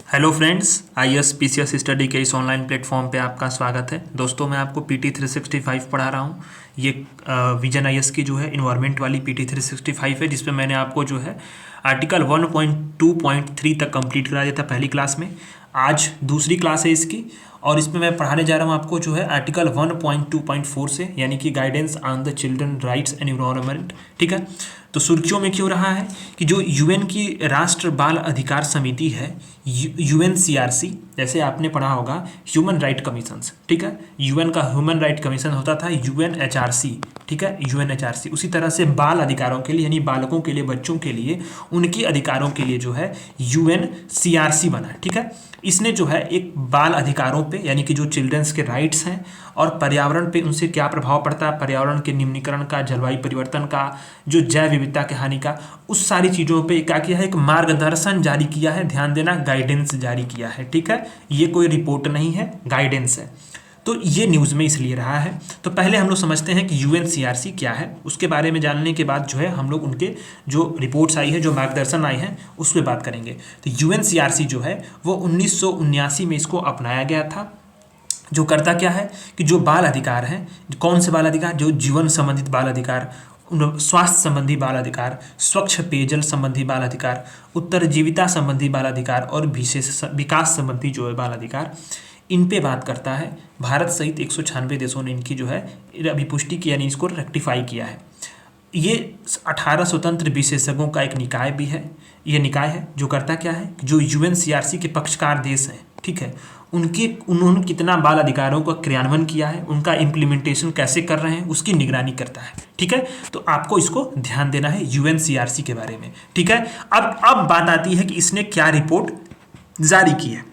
Hello friends, IAS PCS study के इस online platform पे आपका स्वागत है। दोस्तों, मैं आपको पीटी 365 पढ़ा रहा हूँ। ये विजन आईएएस की जो है इन्वायरमेंट वाली पीटी 365 है, जिसपे मैंने आपको जो है आर्टिकल 1.2.3 तक कंप्लीट करा दिया था पहली क्लास में। आज दूसरी क्लास है इसकी, और इसमें मैं पढ़ाने जा रहा हूँ आपको जो है आर्टिकल 1.2.4 से, यानी कि guidance on the children rights and environment. ठीक है, तो सुर्खियों में क्यों रहा है कि जो यूएन की राष्ट्र बाल अधिकार समिति है, यूएनसीआरसी, जैसे आपने पढ़ा होगा ह्यूमन राइट कमीशंस। ठीक है, यूएन का ह्यूमन राइट कमीशन होता था यूएनएचआरसी। ठीक है, यूएनएचआरसी। उसी तरह से बाल अधिकारों के लिए, यानी बालकों के लिए, बच्चों के लिए, उनके अधिकारों के लिए जो है यूएनसीआरसी बना। ठीक है, इसने जो है एक बाल अधिकारों पे, यानी कि जो चिल्ड्रंस के राइट्स हैं और पर्यावरण पे उनसे क्या प्रभाव पड़ता है, पर्यावरण के निम्नीकरण का, जलवायु परिवर्तन का, जो जैव विविधता की हानि का, उस सारी चीज़ों पे क्या किया है, एक मार्गदर्शन जारी किया है। ध्यान देना, गाइडेंस जारी किया है। ठीक है, ये कोई रिपोर्ट नहीं है, गाइडेंस है। तो ये न्यूज़ में इसलिए रहा है। तो पहले हम लोग समझते हैं कि यूएनसीआरसी क्या है। उसके बारे में जानने के बाद जो है हम लोग उनके जो रिपोर्ट्स आई है, जो मार्गदर्शन आए हैं, उस पर बात करेंगे। तो यूएनसीआरसी जो है वो 1979 में इसको अपनाया गया था। जो करता क्या है कि जो बाल अधिकार हैं, कौन से बाल अधिकार, जो जीवन संबंधित बाल अधिकार, स्वास्थ्य संबंधी बाल अधिकार, स्वच्छ पेयजल संबंधी बाल अधिकार, उत्तरजीविता संबंधी बाल अधिकार और विशेष विकास संबंधी जो है बाल अधिकार, इन पे बात करता है। भारत सहित 196 देशों ने इनकी जो है अभिपुष्टि की, यानी इसको रेक्टिफाई किया है। ये 18 स्वतंत्र विशेषज्ञों का एक निकाय भी है। ये निकाय है जो करता क्या है, जो यूएनसीआरसी के पक्षकार देश हैं, ठीक है, उन्होंने कितना बाल अधिकारों का क्रियान्वयन किया है, उनका इम्प्लीमेंटेशन कैसे कर रहे हैं, उसकी निगरानी करता है। ठीक है, तो आपको इसको ध्यान देना है यूएनसीआरसी के बारे में। ठीक है, अब बात आती है कि इसने क्या रिपोर्ट जारी की है।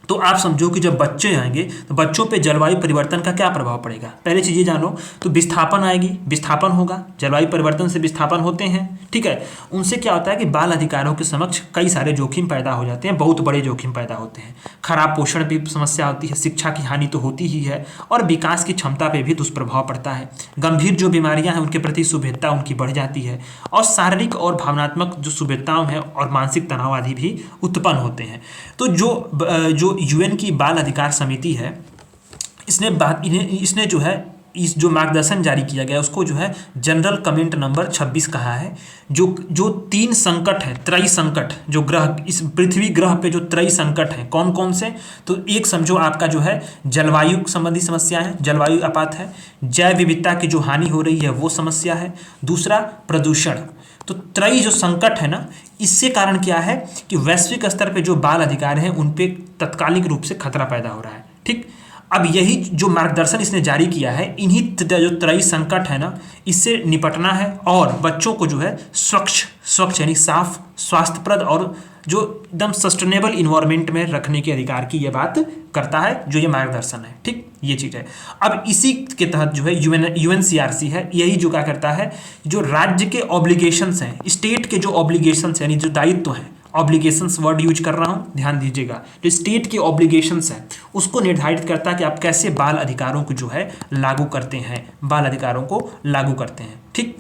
तो आप समझो कि जब बच्चे आएंगे तो बच्चों पे जलवायु परिवर्तन का क्या प्रभाव पड़ेगा। पहले चीज़ ये जानो, तो विस्थापन आएगी, विस्थापन होगा, जलवायु परिवर्तन से विस्थापन होते हैं। ठीक है, उनसे क्या होता है कि बाल अधिकारों के समक्ष कई सारे जोखिम पैदा हो जाते हैं, बहुत बड़े जोखिम पैदा होते हैं। खराब पोषण भी समस्या होती है, शिक्षा की हानि तो होती ही है, और विकास की क्षमता पे भी दुष्प्रभाव पड़ता है। गंभीर जो बीमारियां हैं उनके प्रति सुभेद्यता उनकी बढ़ जाती है, और शारीरिक और भावनात्मक जो सुभेद्यताएं हैं और मानसिक तनाव आदि भी उत्पन्न होते हैं। तो जो यूएन की बाल अधिकार समिति है, इसने जो है इस जो मार्गदर्शन जारी किया गया उसको जो है जनरल कमेंट नंबर 26 कहा है। जो तीन संकट है, त्रयी संकट, जो ग्रह, इस पृथ्वी ग्रह पे जो त्रयी संकट है, कौन कौन से, तो एक समझो आपका जो है जलवायु संबंधी समस्या है, जलवायु आपात है, जैव विविधता की जो हानि हो रही है वो समस्या है, दूसरा प्रदूषण। तो त्रयी जो संकट है ना, इससे कारण क्या है कि वैश्विक स्तर पे जो बाल अधिकार हैं उन पे तत्कालिक रूप से खतरा पैदा हो रहा है। ठीक, अब यही जो मार्गदर्शन इसने जारी किया है, इन्हीं जो त्रयी संकट है ना, इससे निपटना है, और बच्चों को जो है स्वच्छ यानी साफ, स्वास्थ्यप्रद और जो एकदम सस्टेनेबल इन्वायरमेंट में रखने के अधिकार की ये बात करता है, जो ये मार्गदर्शन है। ठीक, ये चीज़ है। अब इसी के तहत जो है यूएनसीआरसी है, यही जो क्या करता है, जो राज्य के ऑब्लिगेशंस हैं, स्टेट के जो ऑब्लिगेशंस यानी जो दायित्व हैं, ऑब्लिगेशंस वर्ड यूज कर रहा हूँ, ध्यान दीजिएगा, जो स्टेट के ऑब्लिगेशंस हैं उसको निर्धारित करता है कि आप कैसे बाल अधिकारों को जो है लागू करते हैं, बाल अधिकारों को लागू करते हैं। ठीक,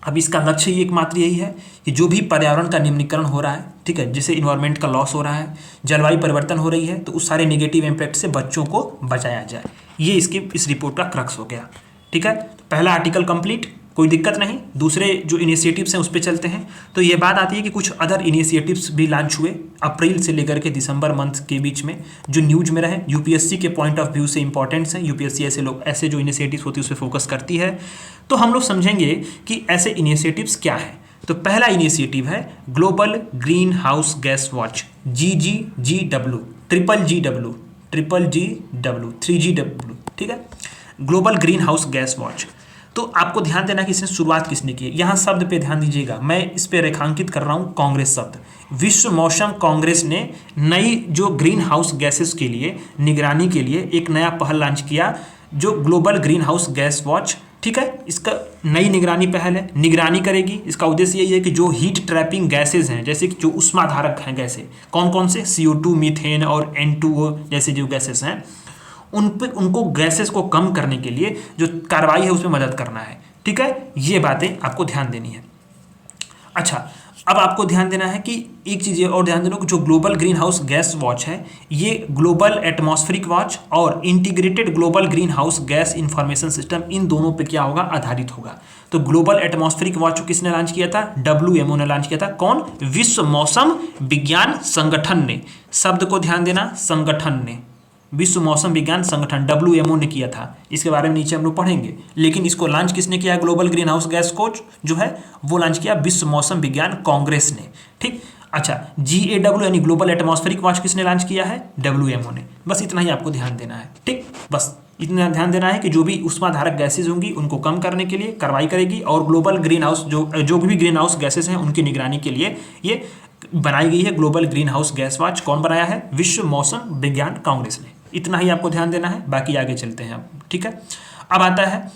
अब इसका लक्ष्य ही एकमात्र यही है कि जो भी पर्यावरण का निम्नीकरण हो रहा है, ठीक है, जैसे इन्वायरमेंट का लॉस हो रहा है, जलवायु परिवर्तन हो रही है, तो उस सारे नेगेटिव इम्पैक्ट से बच्चों को बचाया जाए। ये इस रिपोर्ट का क्रक्स हो गया। ठीक है, तो पहला आर्टिकल कंप्लीट, कोई दिक्कत नहीं। दूसरे जो इनिशिएटिव्स हैं उस पर चलते हैं। तो ये बात आती है कि कुछ अदर इनिशिएटिव्स भी लॉन्च हुए अप्रैल से लेकर के दिसंबर मंथ के बीच में, जो न्यूज में रहे, यूपीएससी के पॉइंट ऑफ व्यू से इंपॉर्टेंट्स हैं। यूपीएससी ऐसे जो इनिशिएटिव्स होती है उस पर फोकस करती है। तो हम लोग समझेंगे कि ऐसे इनिशिएटिव्स क्या है। तो पहला इनिशिएटिव है global greenhouse gas watch, GGGW, triple GW, 3GW। ठीक है, global greenhouse gas watch. तो आपको ध्यान देना कि इसने शुरुआत किसने की है। यहाँ शब्द पे ध्यान दीजिएगा, मैं इस पे रेखांकित कर रहा हूँ कांग्रेस शब्द। विश्व मौसम कांग्रेस ने नई जो ग्रीन हाउस गैसेस के लिए निगरानी के लिए एक नया पहल लॉन्च किया, जो global greenhouse gas watch. ठीक है, इसका नई निगरानी पहल है, निगरानी करेगी। इसका उद्देश्य यही है कि जो हीट ट्रैपिंग गैसेज हैं, जैसे कि जो उष्माधारक हैं गैसें, कौन कौन से, CO2, मीथेन और N2O जैसे जो गैसेस हैं, उनको गैसेस को कम करने के लिए जो कार्रवाई है उसमें मदद करना है। ठीक है, ये बातें आपको ध्यान देनी है। अच्छा, अब आपको ध्यान देना है कि एक चीज़ ये और ध्यान देना कि जो global greenhouse gas watch है ये ग्लोबल एटमॉस्फेरिक वॉच और integrated global greenhouse gas information system, इन दोनों पे क्या होगा, आधारित होगा। तो ग्लोबल एटमॉस्फेरिक वॉच को किसने लॉन्च किया था? WMO ने लॉन्च किया था। कौन? विश्व मौसम विज्ञान संगठन ने। शब्द को ध्यान देना, संगठन ने, विश्व मौसम विज्ञान संगठन WMO ने किया था। इसके बारे में नीचे हम लोग पढ़ेंगे। लेकिन इसको लॉन्च किसने किया? ग्लोबल ग्रीन हाउस गैस को जो है वो लॉन्च किया विश्व मौसम विज्ञान कांग्रेस ने। ठीक, अच्छा, GAW यानी ग्लोबल एटमॉस्फेरिक वॉच किसने लॉन्च किया है? WMO ने। बस इतना ही आपको ध्यान देना है। ठीक, बस इतना ध्यान देना है कि जो भी ऊष्माधारक गैसेज होंगी उनको कम करने के लिए कार्रवाई करेगी, और ग्लोबल ग्रीन हाउस जो भी ग्रीन हाउस गैसेज हैं उनकी निगरानी के लिए ये बनाई गई है global greenhouse gas watch. कौन बनाया है? विश्व मौसम विज्ञान कांग्रेस ने। इतना ही आपको ध्यान देना है, बाकी आगे चलते हैं अब। ठीक है, अब आता है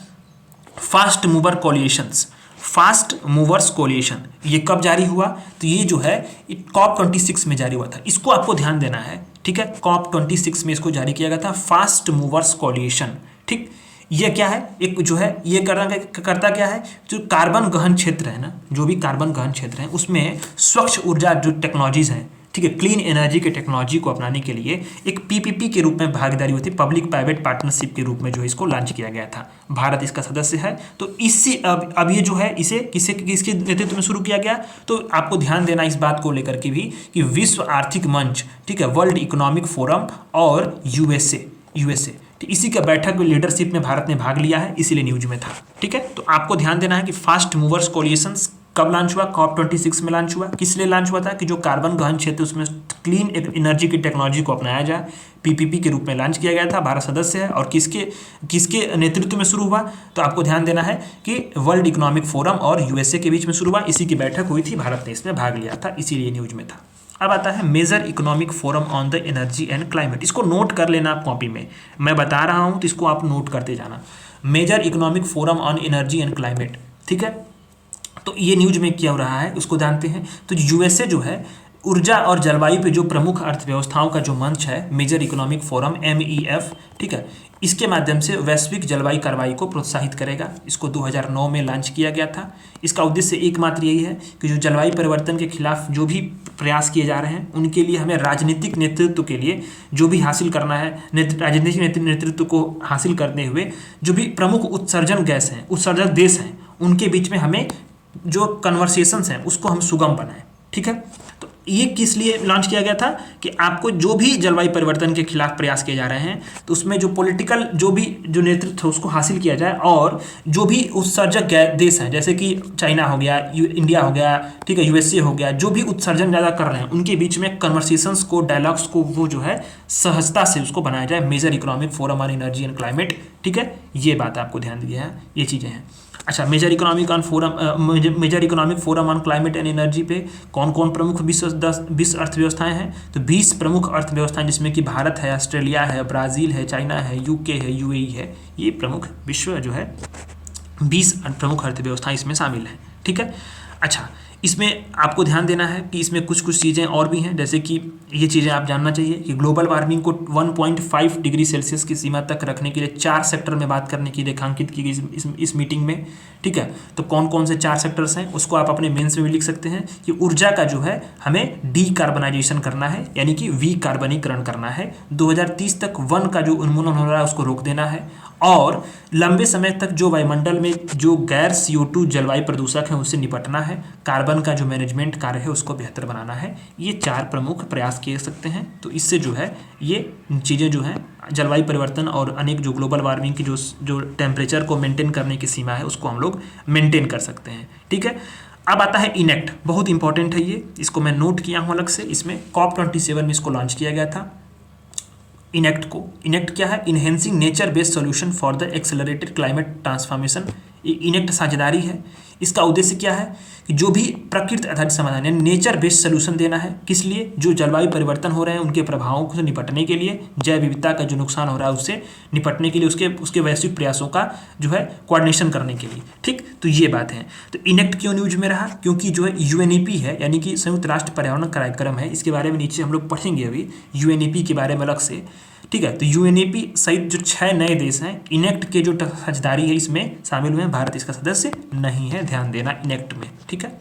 fast mover coalitions. Fast movers coalition ये कब जारी हुआ? तो ये जो है COP26 में जारी हुआ था। इसको आपको ध्यान देना है। ठीक है, COP26 में इसको जारी किया गया था, फास्ट मूवर्स कोलिएशन। ठीक, ये क्या है? एक जो है ये करता क्या है, जो कार्बन गहन क्षेत्र है ना, जो भी कार्बन गहन क्षेत्र है उसमें स्वच्छ ऊर्जा जो टेक्नोलॉजीज हैं, ठीक है, क्लीन एनर्जी के टेक्नोलॉजी को अपनाने के लिए एक PPP के रूप में भागीदारी होती है, पब्लिक प्राइवेट पार्टनरशिप के रूप में जो है इसको लॉन्च किया गया था। भारत इसका सदस्य है। तो इससे अब ये जो है इसे किसके नेतृत्व में शुरू किया गया? तो आपको ध्यान देना इस बात को लेकर के भी कि विश्व आर्थिक मंच, ठीक है, वर्ल्ड इकोनॉमिक फोरम और यूएसए इसी का बैठक में लीडरशिप में भारत ने भाग लिया है, इसीलिए न्यूज में था। ठीक है, तो आपको ध्यान देना है कि फास्ट मूवर्स कोलिएशंस कब लॉन्च हुआ? COP26 में लॉन्च हुआ। किस लिए लॉन्च हुआ था? कि जो कार्बन गहन क्षेत्र उसमें क्लीन एनर्जी की टेक्नोलॉजी को अपनाया जाए, PPP के रूप में लॉन्च किया गया था। भारत सदस्य है। और किसके नेतृत्व में शुरू हुआ? तो आपको ध्यान देना है कि वर्ल्ड इकोनॉमिक फोरम और यूएसए के बीच में शुरू हुआ। इसी की बैठक हुई थी, भारत ने इसमें भाग लिया था, इसीलिए न्यूज में था। अब आता है Major Economic Forum on the Energy and Climate. इसको नोट कर लेना आप कॉपी में, मैं बता रहा हूं तो इसको आप नोट करते जाना। Major Economic Forum on Energy and Climate, ठीक है, तो ये न्यूज में क्या हो रहा है उसको जानते हैं। तो यूएसए जो है ऊर्जा और जलवायु पे जो प्रमुख अर्थव्यवस्थाओं का जो मंच है, मेजर इकोनॉमिक फोरम MEF, ठीक है, इसके माध्यम से वैश्विक जलवायु कार्रवाई को प्रोत्साहित करेगा। इसको 2009 में लॉन्च किया गया था। इसका उद्देश्य एकमात्र यही है कि जो जलवायु परिवर्तन के खिलाफ जो भी प्रयास किए जा रहे हैं उनके लिए हमें राजनीतिक नेतृत्व के लिए जो भी हासिल करना है, राजनीतिक नेतृत्व को हासिल करते हुए जो भी प्रमुख उत्सर्जक देश हैं उनके बीच में हमें जो कन्वर्सेशंस हैं उसको हम सुगम बनाएं। ठीक है, तो ये किस लिए लॉन्च किया गया था? कि आपको जो भी जलवायु परिवर्तन के खिलाफ प्रयास किए जा रहे हैं तो उसमें जो पॉलिटिकल जो नेतृत्व है उसको हासिल किया जाए, और जो भी उत्सर्जक देश हैं जैसे कि चाइना हो गया, इंडिया हो गया, ठीक है, यूएसए हो गया, जो भी उत्सर्जन ज़्यादा कर रहे हैं उनके बीच में कन्वर्सेशंस को, डायलॉग्स को वो जो है सहजता से उसको बनाया जाए। Major Economic Forum on Energy and Climate, ठीक है, ये बात आपको ध्यान दिया है, ये चीज़ें हैं। अच्छा, Major Economic Forum on Climate and Energy पे कौन कौन प्रमुख 20 अर्थव्यवस्थाएं हैं? तो 20 प्रमुख अर्थव्यवस्थाएं, जिसमें कि भारत है, ऑस्ट्रेलिया है, ब्राज़ील है, चाइना है, UK है, UAE है। ये प्रमुख विश्व जो है 20 प्रमुख अर्थव्यवस्थाएं इसमें शामिल हैं। ठीक है, अच्छा, इसमें आपको ध्यान देना है कि इसमें कुछ चीज़ें और भी हैं, जैसे कि ये चीज़ें आप जानना चाहिए कि ग्लोबल वार्मिंग को 1.5 डिग्री सेल्सियस की सीमा तक रखने के लिए 4 सेक्टर में बात करने की रेखांकित की गई इस मीटिंग में। ठीक है, तो कौन कौन से 4 सेक्टर्स हैं उसको आप अपने मेंस में भी लिख सकते हैं कि ऊर्जा का जो है हमें डीकार्बनाइजेशन करना है, यानी कि विकार्बनीकरण करना है। 2030 तक वन का जो उन्मूलन हो रहा है उसको रोक देना है, और लंबे समय तक जो वायुमंडल में जो गैर CO2 जलवायु प्रदूषक हैं उससे निपटना है। कार्बन का जो मैनेजमेंट कार्य है उसको बेहतर बनाना है। ये 4 प्रमुख प्रयास किए सकते हैं। तो इससे जो है ये चीज़ें जो हैं जलवायु परिवर्तन और अनेक जो ग्लोबल वार्मिंग की जो टेम्परेचर को मेंटेन करने की सीमा है उसको हम लोग मेंटेन कर सकते हैं। ठीक है, अब आता है इनेक्ट, बहुत इंपॉर्टेंट है ये, इसको मैं नोट किया हूँ अलग से। इसमें COP27 में इसको लॉन्च किया गया था। इनेक्ट क्या है? Enhancing nature based solution for the accelerated climate transformation. ये इनेक्ट साझेदारी है। इसका उद्देश्य क्या है कि जो भी प्रकृति आधारित समाधान यानी नेचर बेस्ड सोल्यूशन देना है। किस लिए? जो जलवायु परिवर्तन हो रहे हैं उनके प्रभावों से निपटने के लिए, जैव विविधता का जो नुकसान हो रहा है उससे निपटने के लिए, उसके वैश्विक प्रयासों का जो है कोऑर्डिनेशन करने के लिए। ठीक, तो ये बात है। तो इनेक्ट क्यों न्यूज में रहा? क्योंकि जो है UNEP है, यानी कि संयुक्त राष्ट्र पर्यावरण कार्यक्रम है, इसके बारे में नीचे हम लोग पढ़ेंगे अभी UNEP के बारे में अलग से। ठीक है, तो UNEP सहित जो 6 नए देश हैं इनेक्ट के जो साझेदारी है इसमें शामिल हुए हैं। भारत इसका सदस्य नहीं है, ध्यान देना इनेक्ट में। ठीक है,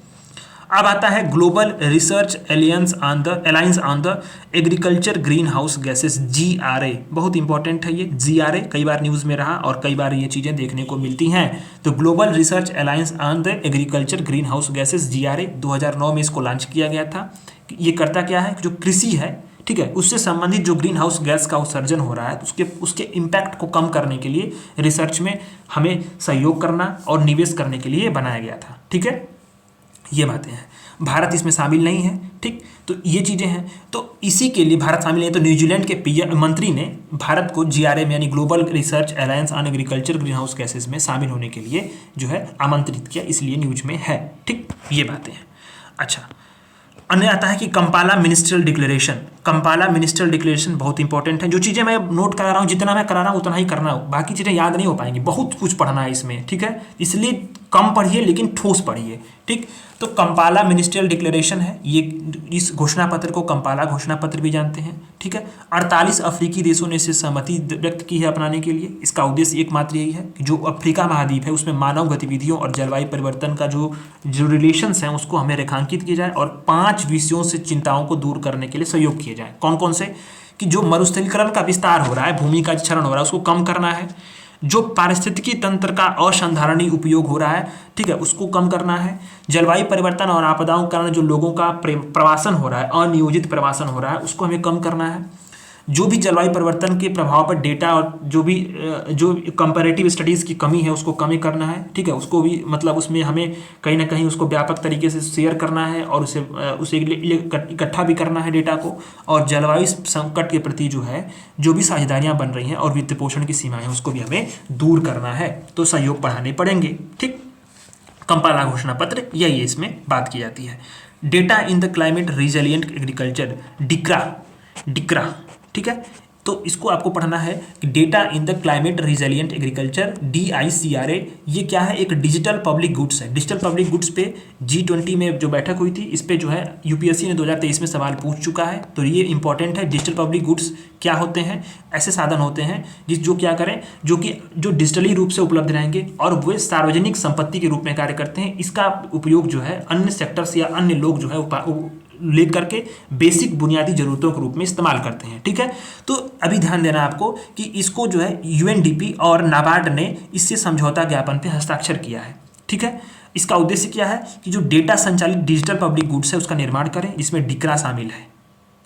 अब आता है global research alliance on the agriculture green house gases, GRA। बहुत इंपॉर्टेंट है ये GRA, कई बार न्यूज़ में रहा और कई बार ये चीज़ें देखने को मिलती हैं। तो global research alliance on the agriculture green house gases GRA 2009 में इसको लॉन्च किया गया था। ये करता क्या है, जो कृषि है, ठीक है, उससे संबंधित जो ग्रीन हाउस गैस का उत्सर्जन हो रहा है उसके इम्पैक्ट को कम करने के लिए रिसर्च में हमें सहयोग करना और निवेश करने के लिए बनाया गया था। ठीक है, ये बातें हैं। भारत इसमें शामिल नहीं है, ठीक, तो ये चीज़ें हैं। तो इसी के लिए भारत शामिल नहीं है, तो न्यूजीलैंड के PM मंत्री ने भारत को GRA में यानी global research alliance on agriculture green house gases में शामिल होने के लिए जो है आमंत्रित किया, इसलिए न्यूज में है। ठीक, ये बातें हैं। अच्छा, अन्य आता है कि Kampala ministerial declaration. Kampala ministerial declaration बहुत इंपॉर्टेंट है। जो चीज़ें मैं नोट करा रहा हूँ, जितना मैं करा रहा हूँ उतना ही करना हो, बाकी चीज़ें याद नहीं हो पाएंगी, बहुत कुछ पढ़ना है इसमें। ठीक है, इसलिए कम पढ़िए लेकिन ठोस पढ़िए। ठीक, तो कंपाला मिनिस्ट्रियल डिक्लेरेशन है ये, इस घोषणा पत्र को कंपाला घोषणा पत्र भी जानते हैं। ठीक है, 48 अफ्रीकी देशों ने इससे सहमति व्यक्त की है अपनाने के लिए। इसका उद्देश्य एकमात्र यही है कि जो अफ्रीका महाद्वीप है उसमें मानव गतिविधियों और जलवायु परिवर्तन का जो रिलेशंस हैं उसको हमें रेखांकित किया जाए और 5 विषयों से चिंताओं को दूर करने के लिए सहयोग किए जाए। कौन कौन से, कि जो मरुस्थलीकरण का विस्तार हो रहा है, भूमि का क्षरण हो रहा है, उसको कम करना है। जो पारिस्थितिकी तंत्र का असंधारणीय उपयोग हो रहा है, ठीक है, उसको कम करना है। जलवायु परिवर्तन और आपदाओं के कारण जो लोगों का प्रवासन हो रहा है, अनियोजित प्रवासन हो रहा है, उसको हमें कम करना है। जो भी जलवायु परिवर्तन के प्रभाव पर डेटा और जो कंपैरेटिव स्टडीज़ की कमी है उसको कमी करना है। ठीक है, उसको भी मतलब उसमें हमें कहीं ना कहीं उसको व्यापक तरीके से शेयर करना है और उसे इकट्ठा भी करना है डेटा को। और जलवायु संकट के प्रति जो भी साझेदारियाँ बन रही हैं और वित्त पोषण की सीमाएं हैं उसको भी हमें दूर करना है। तो सहयोग बढ़ाने पड़ेंगे। ठीक, कंपाला घोषणा पत्र यही है, इसमें बात की जाती है। डेटा इन the climate resilient agriculture, DiCRA. ठीक है, तो इसको आपको पढ़ना है कि डेटा इन the climate resilient agriculture, DICRA, ये क्या है, एक डिजिटल पब्लिक गुड्स है। डिजिटल पब्लिक गुड्स पे G20 में जो बैठक हुई थी, इस पे जो है UPSC ने 2023 में सवाल पूछ चुका है। तो ये इंपॉर्टेंट है। डिजिटल पब्लिक गुड्स क्या होते हैं, ऐसे साधन होते हैं जो क्या करें, जो डिजिटली रूप से उपलब्ध रहेंगे और वे सार्वजनिक संपत्ति के रूप में कार्य करते हैं। इसका उपयोग जो है अन्य सेक्टर्स या अन्य लोग जो है लेकर के बेसिक बुनियादी जरूरतों के रूप में इस्तेमाल करते हैं। ठीक है, तो अभी ध्यान देना आपको कि इसको जो है UNDP और नाबार्ड ने इससे समझौता ज्ञापन पे हस्ताक्षर किया है। ठीक है, इसका उद्देश्य क्या है कि जो डेटा संचालित डिजिटल पब्लिक गुड्स है उसका निर्माण करें, जिसमें डिक्रा शामिल है।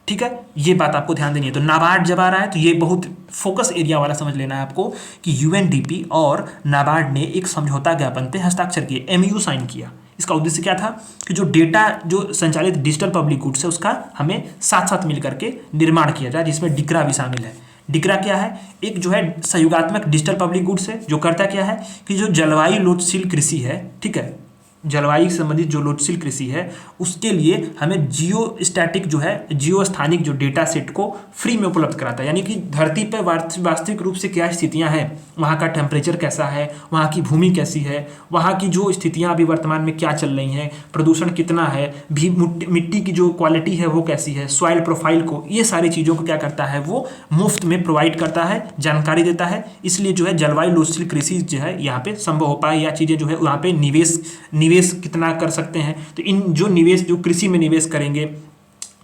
ठीक है, ये बात आपको ध्यान देनी है। तो नाबार्ड जब आ रहा है तो ये बहुत फोकस एरिया वाला समझ लेना है आपको कि UNDP और नाबार्ड ने एक समझौता ज्ञापन पे हस्ताक्षर किए, MOU साइन किया। इसका उद्देश्य क्या था कि जो डेटा जो संचालित डिजिटल पब्लिक गुड्स है उसका हमें साथ साथ मिल करके निर्माण किया जाए, जिसमें डिक्रा भी शामिल है। डिक्रा क्या है, एक जो है सहयोगात्मक डिजिटल पब्लिक गुड्स है जो करता क्या है कि जो जलवायु लोचशील कृषि है, ठीक है, जलवायु से संबंधित जो लोचशील कृषि है उसके लिए हमें जियो स्टैटिक जो है जियो स्थानिक जो डेटा सेट को फ्री में उपलब्ध कराता है। यानी कि धरती पर वास्तविक रूप से क्या स्थितियां हैं, वहाँ का टेम्परेचर कैसा है, वहाँ की भूमि कैसी है, वहाँ की जो स्थितियां अभी वर्तमान में क्या चल रही हैं, प्रदूषण कितना है, भी मिट्टी की जो क्वालिटी है वो कैसी है, सॉइल प्रोफाइल को, ये सारी चीज़ों को क्या करता है वो मुफ्त में प्रोवाइड करता है, जानकारी देता है। इसलिए जो है जलवायु लोचशील कृषि जो है यहाँ पे संभव हो पाए, या चीज़ें जो है वहाँ पे निवेश कितना कर सकते हैं। तो इन जो निवेश जो कृषि में निवेश करेंगे,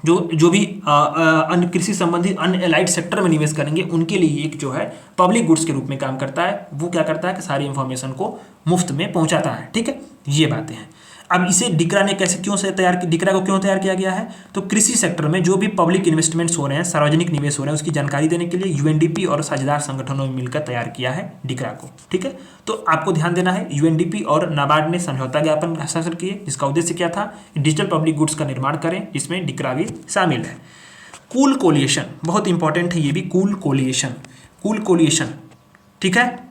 जो भी अन्य कृषि संबंधी अन्य एलाइड सेक्टर में निवेश करेंगे, उनके लिए एक जो है पब्लिक गुड्स के रूप में काम करता है। वो क्या करता है कि सारी इंफॉर्मेशन को मुफ्त में पहुंचाता है। ठीक है, ये बातें हैं। अब इसे डिक्रा ने डिक्रा को क्यों तैयार किया गया है, तो कृषि सेक्टर में जो भी पब्लिक इन्वेस्टमेंट्स हो रहे हैं, सार्वजनिक निवेश हो रहे हैं, उसकी जानकारी देने के लिए UNDP और साझेदार संगठनों में मिलकर तैयार किया है डिक्रा को। ठीक है, तो आपको ध्यान देना है UNDP और नाबार्ड ने समझौता ज्ञापन हस्ताक्षर किए, जिसका उद्देश्य क्या था, डिजिटल पब्लिक गुड्स का निर्माण करें, जिसमें डिक्रा भी शामिल है। कूल कोलिएशन बहुत इंपॉर्टेंट है, ये भी कूल कोलिएशन। ठीक है,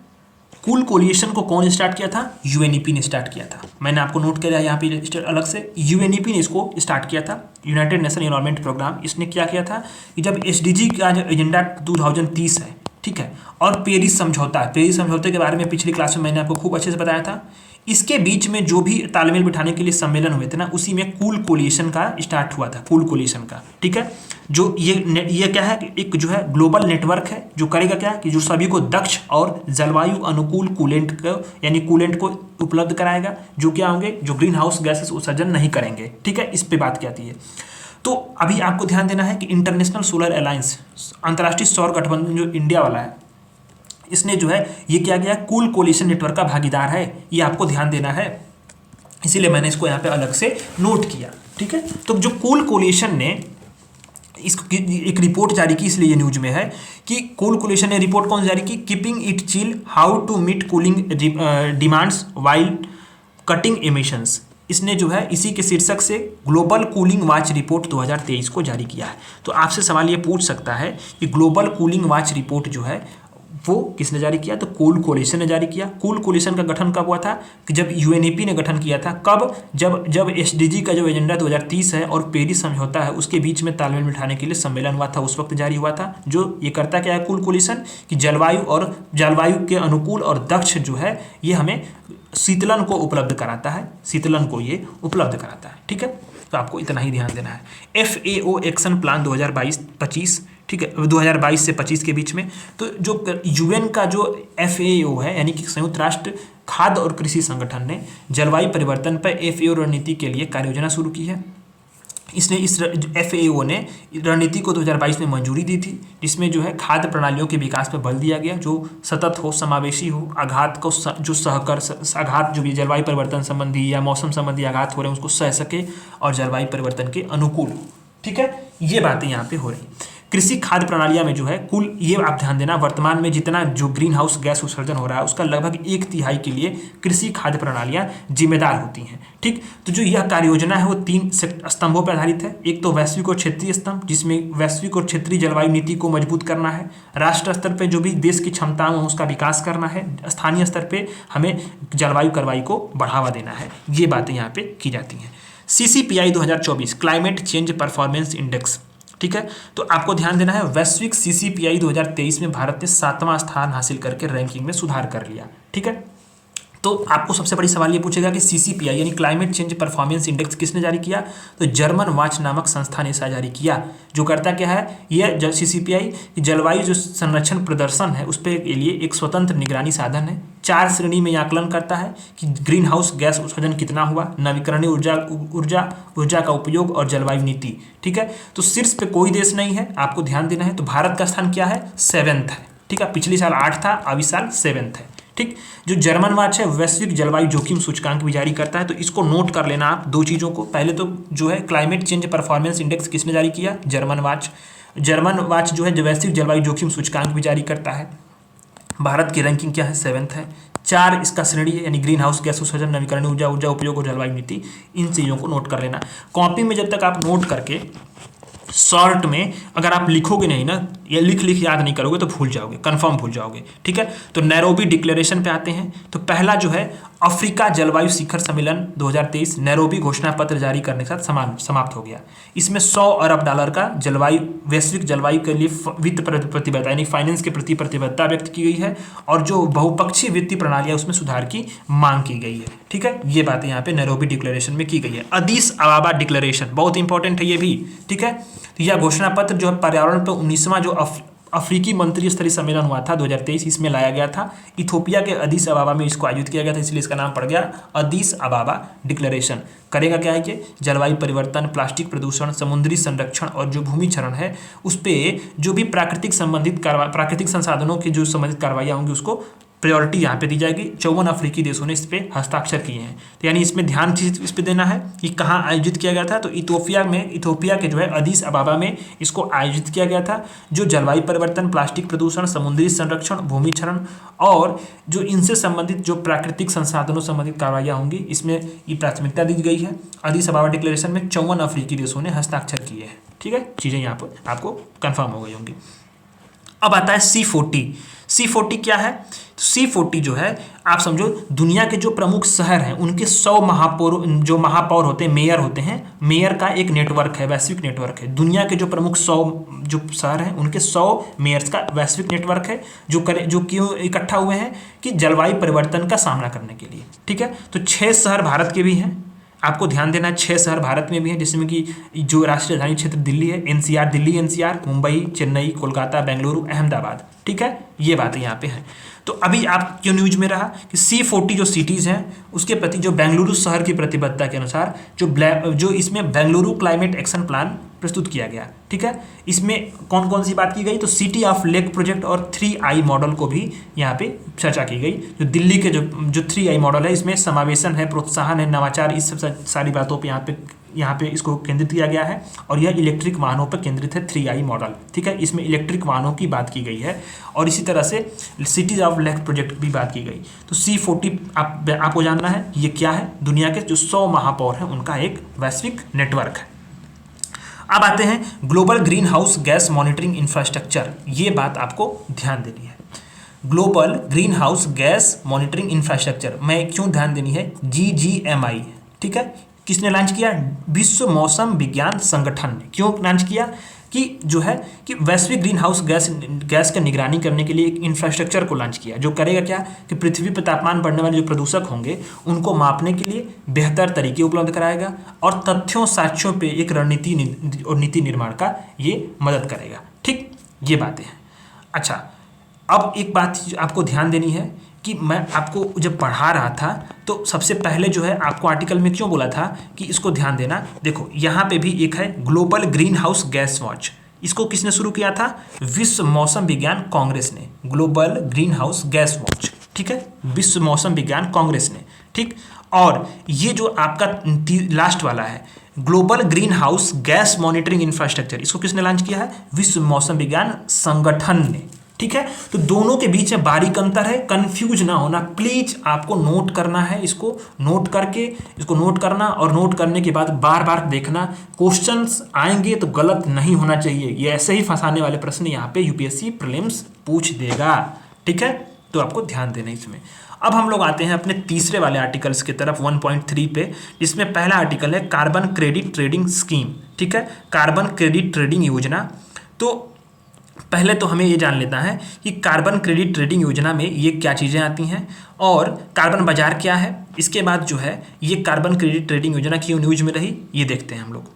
कूल कोलिएशन को कौन स्टार्ट किया था, UNEP ने स्टार्ट किया था। मैंने आपको नोट किया यहाँ पे अलग से, UNEP ने इसको स्टार्ट किया था, यूनाइटेड नेशन एनवायरनमेंट प्रोग्राम। इसने क्या किया था कि जब SDG का जो एजेंडा 2030 है, ठीक है, और पेरिस समझौते के बारे में पिछली क्लास में मैंने आपको खूब अच्छे से बताया था। इसके बीच में जो भी तालमेल बिठाने के लिए सम्मेलन हुए थे ना, उसी में कूल कोलिएशन का स्टार्ट हुआ था, कूल कोलिएशन का। ठीक है, जो ये क्या है, एक जो है ग्लोबल नेटवर्क है जो करेगा क्या कि जो सभी को दक्ष और जलवायु अनुकूल कूलेंट को यानी कूलेंट को उपलब्ध कराएगा, जो क्या होंगे, जो ग्रीन हाउस गैसेस उत्सर्जन नहीं करेंगे। ठीक है, इस पे बात की आती है। तो अभी आपको ध्यान देना है कि इंटरनेशनल सोलर अलायंस, अंतर्राष्ट्रीय सौर गठबंधन जो इंडिया वाला है, इसने जो है ये क्या गया, कूल कोलिशन नेटवर्क का भागीदार है, ये आपको ध्यान देना है, इसीलिए मैंने इसको यहाँ पे अलग से नोट किया। ठीक है, तो जो कूल कोलिशन ने इसको एक रिपोर्ट जारी की, इसलिए ये न्यूज में है कि कूल कोलिशन ने रिपोर्ट कौन जारी की, keeping it chill, how to meet cooling demands while cutting emissions. इसने जो है इसी के शीर्षक से ग्लोबल कूलिंग वॉच रिपोर्ट 2023 को जारी किया है। तो आपसे सवाल ये पूछ सकता है कि ग्लोबल कूलिंग वॉच रिपोर्ट जो है वो किसने जारी किया, तो कूल कोलिशन ने जारी किया। कूल कोलिशन का गठन कब हुआ था, कि जब यूएनईपी ने गठन किया था। कब, जब एसडीजी का जो एजेंडा 2030 है और पेरिस समझौता है उसके बीच में तालमेल बिठाने के लिए सम्मेलन हुआ था, उस वक्त जारी हुआ था। जो ये करता क्या है कूल कोलिशन, कि जलवायु के अनुकूल और दक्ष जो है ये हमें शीतलन को उपलब्ध कराता है, शीतलन को ये उपलब्ध कराता है। ठीक है, तो आपको इतना ही ध्यान देना है। FAO एक्शन प्लान 2022-25, ठीक है, 2022 से 25 के बीच में। तो जो यूएन का जो FAO है यानी कि संयुक्त राष्ट्र खाद्य और कृषि संगठन ने जलवायु परिवर्तन पर FAO रणनीति के लिए कार्य योजना शुरू की है। इसने इस FAO ने रणनीति को 2022 में मंजूरी दी थी, जिसमें जो है खाद्य प्रणालियों के विकास पर बल दिया गया, जो सतत हो, समावेशी हो, आघात को जो आघात जो भी जलवायु परिवर्तन संबंधी या मौसम संबंधी आघात हो रहे हैं उसको सह सके और जलवायु परिवर्तन के अनुकूल। ठीक है, ये बातें यहाँ पे हो रही। कृषि खाद्य प्रणालियां में जो है कुल, ये आप ध्यान देना, वर्तमान में जितना जो ग्रीन हाउस गैस उत्सर्जन हो रहा है उसका लगभग 1/3 के लिए कृषि खाद्य प्रणालियां जिम्मेदार होती हैं। ठीक, तो जो यह कार्य योजना है वो 3 स्तंभों पर आधारित है। एक तो वैश्विक और क्षेत्रीय स्तंभ, जिसमें वैश्विक और क्षेत्रीय जलवायु नीति को मजबूत करना है, राष्ट्र स्तर पर जो भी देश की क्षमताओं उसका विकास करना है, स्थानीय स्तर पर हमें जलवायु कार्रवाई को बढ़ावा देना है, ये बातें यहाँ पे की जाती हैं। CCPI 2024 climate change performance index. ठीक है, तो आपको ध्यान देना है, वैश्विक CCPI 2023 में भारत ने 7वां स्थान हासिल करके रैंकिंग में सुधार कर लिया। ठीक है, तो आपको सबसे बड़ी सवाल ये पूछेगा कि CCPI यानी क्लाइमेट चेंज परफॉर्मेंस इंडेक्स किसने जारी किया, तो जर्मन वॉच नामक संस्था ने इसे जारी किया। जो करता क्या है, ये CCPI जलवायु जो संरक्षण प्रदर्शन है उस पर के लिए एक स्वतंत्र निगरानी साधन है। 4 श्रेणी में आकलन करता है कि ग्रीन हाउस गैस उत्सर्जन कितना हुआ, नवीकरणीय ऊर्जा का उपयोग और जलवायु नीति। ठीक है, तो शीर्ष पे कोई देश नहीं है, आपको ध्यान देना है। तो भारत का स्थान क्या है, 7th है। ठीक है, पिछले साल 8 था, अब इस साल 7th है। ठीक, जो जर्मन वॉच है वैश्विक जलवायु जोखिम सूचकांक भी जारी करता है, तो इसको नोट कर लेना आप 2 चीज़ों को। पहले तो जो है क्लाइमेट चेंज परफॉर्मेंस इंडेक्स किसने जारी किया, जर्मन वॉच जो है वैश्विक जलवायु जोखिम सूचकांक भी जारी करता है। भारत की रैंकिंग क्या है, 7th है। 4 इसका श्रेणी है, यानी ग्रीन हाउस गैस उत्सर्जन, नवीकरणीय ऊर्जा उपयोग और जलवायु नीति, इन चीज़ों को नोट कर लेना। कॉपी में जब तक आप नोट करके शॉर्ट में अगर आप लिखोगे नहीं ना, या लिख याद नहीं करोगे तो भूल जाओगे, कंफर्म भूल जाओगे। ठीक है, तो नैरोबी डिक्लेरेशन पे आते हैं। तो पहला जो है अफ्रीका जलवायु शिखर सम्मेलन 2023 नैरोबी घोषणा पत्र जारी करने के साथ समाप्त हो गया। इसमें $100 अरब का वैश्विक जलवायु के लिए वित्त प्रतिबद्धता यानी फाइनेंस के प्रति प्रतिबद्धता व्यक्त की गई है, और जो बहुपक्षीय वित्तीय प्रणालियां उसमें सुधार की मांग की गई है। ठीक है, ये बातें यहाँ पे नैरोबी डिक्लेरेशन में की गई है। अदीस अबाबा डिक्लेरेशन बहुत इंपॉर्टेंट है ये भी। ठीक है, तो यह घोषणा पत्र जो है पर्यावरण पर 19वां जो अफ्रीकी मंत्री स्तरीय सम्मेलन हुआ था 2023, इसमें लाया गया था। इथोपिया के अदीस अबाबा में इसको आयोजित किया गया था, इसलिए इसका नाम पड़ गया अदीस अबाबा डिक्लेरेशन। करेगा क्या है कि जलवायु परिवर्तन, प्लास्टिक प्रदूषण, समुद्री संरक्षण और जो भूमि क्षरण है उस पर जो भी प्राकृतिक संसाधनों की जो संबंधित कार्रवाइयाँ होंगी उसको प्रायोरिटी यहाँ पे दी जाएगी। 54 अफ्रीकी देशों ने इस पर हस्ताक्षर किए हैं। तो यानी इसमें ध्यान इस पे देना है कि कहाँ आयोजित किया गया था, तो इथोपिया के जो है अदीस अबाबा में इसको आयोजित किया गया था। जो जलवायु परिवर्तन, प्लास्टिक प्रदूषण, समुद्री संरक्षण, भूमि क्षरण और जो इनसे संबंधित जो प्राकृतिक संसाधनों संबंधित कार्रवाइयाँ होंगी इसमें ये प्राथमिकता दी गई है। अदीस अबाबा डिक्लेरेशन में 54 अफ्रीकी देशों ने हस्ताक्षर किए हैं। ठीक है, चीज़ें यहाँ पर आपको कन्फर्म हो गई होंगी। अब आता है C40 क्या है, C40 जो है आप समझो दुनिया के जो प्रमुख शहर हैं उनके 100 महापौर होते हैं, मेयर होते हैं, मेयर का एक नेटवर्क है, वैश्विक नेटवर्क है। दुनिया के जो प्रमुख 100 जो शहर हैं उनके 100 मेयर्स का वैश्विक नेटवर्क है, जो क्यों इकट्ठा हुए हैं कि जलवायु परिवर्तन का सामना करने के लिए। ठीक है, तो 6 शहर भारत के भी हैं, आपको ध्यान देना 6 शहर भारत में भी हैं, जिसमें कि जो राष्ट्रीय राजधानी क्षेत्र दिल्ली है, एनसीआर दिल्ली, एनसीआर मुंबई, चेन्नई, कोलकाता, बेंगलुरु, अहमदाबाद, ठीक है, ये बातें यहाँ पे हैं। तो अभी आप जो न्यूज में रहा कि C40 जो सिटीज़ हैं उसके प्रति जो बेंगलुरु शहर की प्रतिबद्धता के अनुसार जो इसमें बेंगलुरु क्लाइमेट एक्शन प्लान प्रस्तुत किया गया, ठीक है। इसमें कौन कौन सी बात की गई, तो सिटी ऑफ लेक प्रोजेक्ट और 3I मॉडल को भी यहाँ पे चर्चा की गई। जो दिल्ली के जो 3I मॉडल है, इसमें समावेशन है, प्रोत्साहन है, नवाचार, इस सब सारी बातों पे यहाँ पे इसको केंद्रित किया गया है। और यह इलेक्ट्रिक वाहनों पर केंद्रित है 3I मॉडल, ठीक है। इसमें इलेक्ट्रिक वाहनों की बात की गई है और इसी तरह से सिटीज ऑफ लेक प्रोजेक्ट भी बात की गई। तो C40 आपको जानना है ये क्या है, दुनिया के जो 100 महापौर हैं उनका एक वैश्विक नेटवर्क है। अब आते हैं global greenhouse gas monitoring infrastructure, ये बात आपको ध्यान देनी है। Global greenhouse gas monitoring infrastructure में क्यों ध्यान देनी है, GGMI, ठीक है। किसने लॉन्च किया, विश्व मौसम विज्ञान संगठन ने। क्यों लॉन्च किया कि जो है कि वैश्विक ग्रीन हाउस गैस का निगरानी करने के लिए एक इंफ्रास्ट्रक्चर को लॉन्च किया, जो करेगा क्या कि पृथ्वी पर तापमान बढ़ने वाले जो प्रदूषक होंगे उनको मापने के लिए बेहतर तरीके उपलब्ध कराएगा और तथ्यों साक्ष्यों पे एक रणनीति और नीति निर्माण का ये मदद करेगा, ठीक, ये बातें हैं। अच्छा, अब एक बात आपको ध्यान देनी है कि मैं आपको जब पढ़ा रहा था तो सबसे पहले जो है आपको आर्टिकल में क्यों बोला था कि इसको ध्यान देना। देखो यहाँ पे भी एक है global greenhouse gas watch, इसको किसने शुरू किया था, विश्व मौसम विज्ञान कांग्रेस ने, global greenhouse gas watch, ठीक है, विश्व मौसम विज्ञान कांग्रेस ने, ठीक। और ये जो आपका लास्ट वाला है global greenhouse gas monitoring infrastructure, इसको किसने लॉन्च किया है, विश्व मौसम विज्ञान संगठन ने, ठीक है। तो दोनों के बीच में बारीक अंतर है, कंफ्यूज ना होना, प्लीज आपको नोट करना है, इसको नोट करके इसको नोट करना और नोट करने के बाद बार बार देखना, क्वेश्चंस आएंगे तो गलत नहीं होना चाहिए, ये ऐसे ही फंसाने वाले प्रश्न यहाँ पे यूपीएससी प्रीलिम्स पूछ देगा, ठीक है। तो आपको ध्यान देना इसमें। अब हम लोग आते हैं अपने तीसरे वाले आर्टिकल्स की तरफ 1.3 पे, जिसमें पहला आर्टिकल है कार्बन क्रेडिट ट्रेडिंग स्कीम, ठीक है, कार्बन क्रेडिट ट्रेडिंग योजना। तो पहले तो हमें ये जान लेता है कि कार्बन क्रेडिट ट्रेडिंग योजना में ये क्या चीज़ें आती हैं और कार्बन बाजार क्या है। इसके बाद जो है ये कार्बन क्रेडिट ट्रेडिंग योजना क्यों न्यूज में रही, ये देखते हैं हम लोग।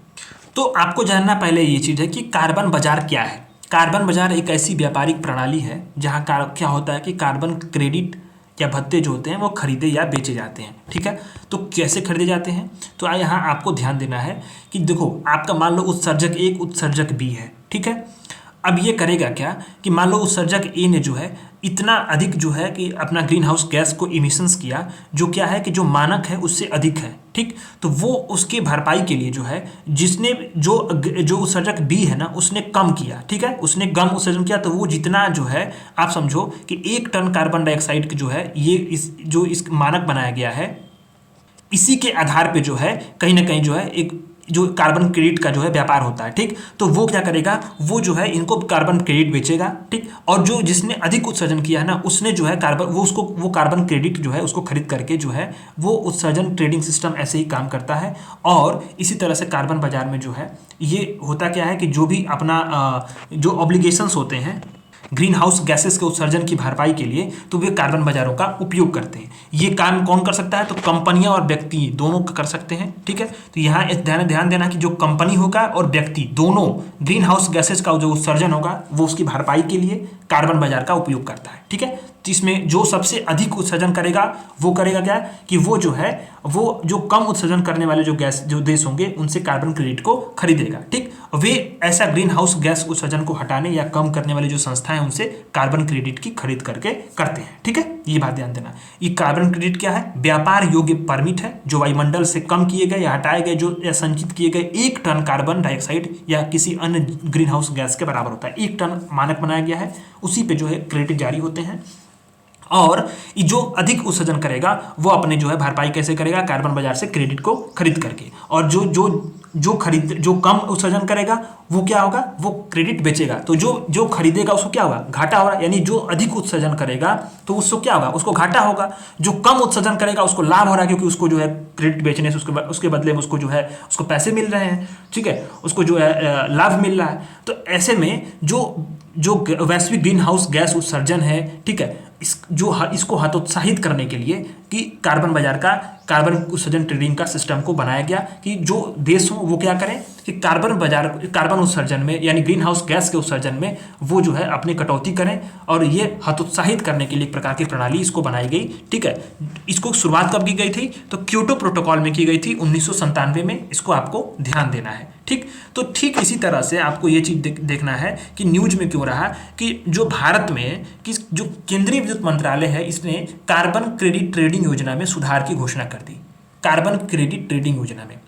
तो आपको जानना पहले ये चीज़ है कि कार्बन बाजार क्या है। कार्बन बाजार एक ऐसी व्यापारिक प्रणाली है जहाँ क्या होता है कि कार्बन क्रेडिट या भत्ते जो होते हैं वो खरीदे या बेचे जाते हैं, ठीक है। तो कैसे खरीदे जाते हैं, तो यहाँ आपको ध्यान देना है कि देखो आपका मान लो उत्सर्जक A उत्सर्जक B है, ठीक है। अब ये करेगा क्या कि मान लो उत्सर्जक A ने जो है इतना अधिक जो है कि अपना ग्रीन हाउस गैस को इमिशंस किया, जो क्या है कि जो मानक है उससे अधिक है, ठीक। तो वो उसके भरपाई के लिए जो है जिसने जो उत्सर्जक B है ना उसने कम किया, ठीक है, उसने कम उत्सर्जन किया, तो वो जितना जो है आप समझो कि 1 टन कार्बन डाइऑक्साइड की जो है ये इस मानक बनाया गया है, इसी के आधार पे जो है कहीं ना कहीं जो है एक जो कार्बन क्रेडिट का जो है व्यापार होता है, ठीक। तो वो क्या करेगा, वो जो है इनको कार्बन क्रेडिट बेचेगा, ठीक। और जो जिसने अधिक उत्सर्जन किया है ना उसने जो है वो कार्बन क्रेडिट जो है उसको खरीद करके जो है वो उत्सर्जन ट्रेडिंग सिस्टम ऐसे ही काम करता है। और इसी तरह से कार्बन बाजार में जो है ये होता क्या है कि जो भी अपना जो ऑब्लिगेशंस होते हैं ग्रीन हाउस गैसेस के उत्सर्जन की भरपाई के लिए, तो वे कार्बन बाजारों का उपयोग करते हैं। ये काम कौन कर सकता है, तो कंपनियां और व्यक्ति दोनों कर सकते हैं, ठीक है। तो यहाँ ध्यान देना कि जो कंपनी होगा और व्यक्ति दोनों ग्रीन हाउस गैसेस का जो उत्सर्जन होगा वो उसकी भरपाई के लिए कार्बन बाजार का उपयोग करता है, ठीक है। तो इसमें जो सबसे अधिक उत्सर्जन करेगा वो करेगा क्या कि वो जो है वो जो कम उत्सर्जन करने वाले जो देश होंगे उनसे कार्बन क्रेडिट को खरीदेगा, ठीक। वे ऐसा ग्रीन हाउस गैस उत्सर्जन को हटाने या कम करने वाली जो संस्थाएं उनसे कार्बन क्रेडिट की खरीद करके करते हैं, ठीक है। ये बात ध्यान देना। ये कार्बन क्रेडिट क्या है, व्यापार योग्य परमिट है जो वायुमंडल से कम किए गए या हटाए गए जो या संचित किए गए 1 टन कार्बन डाइऑक्साइड या किसी अन्य ग्रीन हाउस गैस के बराबर होता है। 1 टन मानक बनाया गया है, उसी पे जो है क्रेडिट जारी होते हैं। और जो अधिक उत्सर्जन करेगा वो अपने जो है भरपाई कैसे करेगा, कार्बन बाजार से क्रेडिट को खरीद करके। और जो कम उत्सर्जन करेगा वो क्या होगा, वो क्रेडिट बेचेगा। तो जो खरीदेगा उसको क्या होगा, घाटा होगा। यानी जो अधिक उत्सर्जन करेगा तो उसको क्या होगा, उसको घाटा होगा। जो कम उत्सर्जन करेगा उसको लाभ हो रहा है क्योंकि उसको जो है क्रेडिट बेचने से उसके बदले में उसको जो है उसको पैसे मिल रहे हैं, ठीक है, उसको जो है लाभ मिल रहा है। तो ऐसे में जो वैश्विक ग्रीन हाउस गैस उत्सर्जन है, ठीक है, इसको हतोत्साहित करने के लिए कि कार्बन बाजार का, कार्बन उत्सर्जन ट्रेडिंग का सिस्टम को बनाया गया कि जो देश हो वो क्या करें कि कार्बन उत्सर्जन में यानी ग्रीन हाउस गैस के उत्सर्जन में वो जो है अपनी कटौती करें, और ये हतोत्साहित करने के लिए एक प्रकार की प्रणाली इसको बनाई गई। ठीक है, इसको शुरुआत कब की गई थी? तो क्योटो प्रोटोकॉल में की गई थी 1997 में। इसको आपको ध्यान देना है। ठीक, तो ठीक इसी तरह से आपको ये चीज देखना है कि न्यूज में क्यों रहा कि जो भारत में कि जो केंद्रीय विद्युत मंत्रालय है इसने कार्बन क्रेडिट ट्रेडिंग योजना में सुधार की घोषणा कर दी। कार्बन क्रेडिट ट्रेडिंग योजना में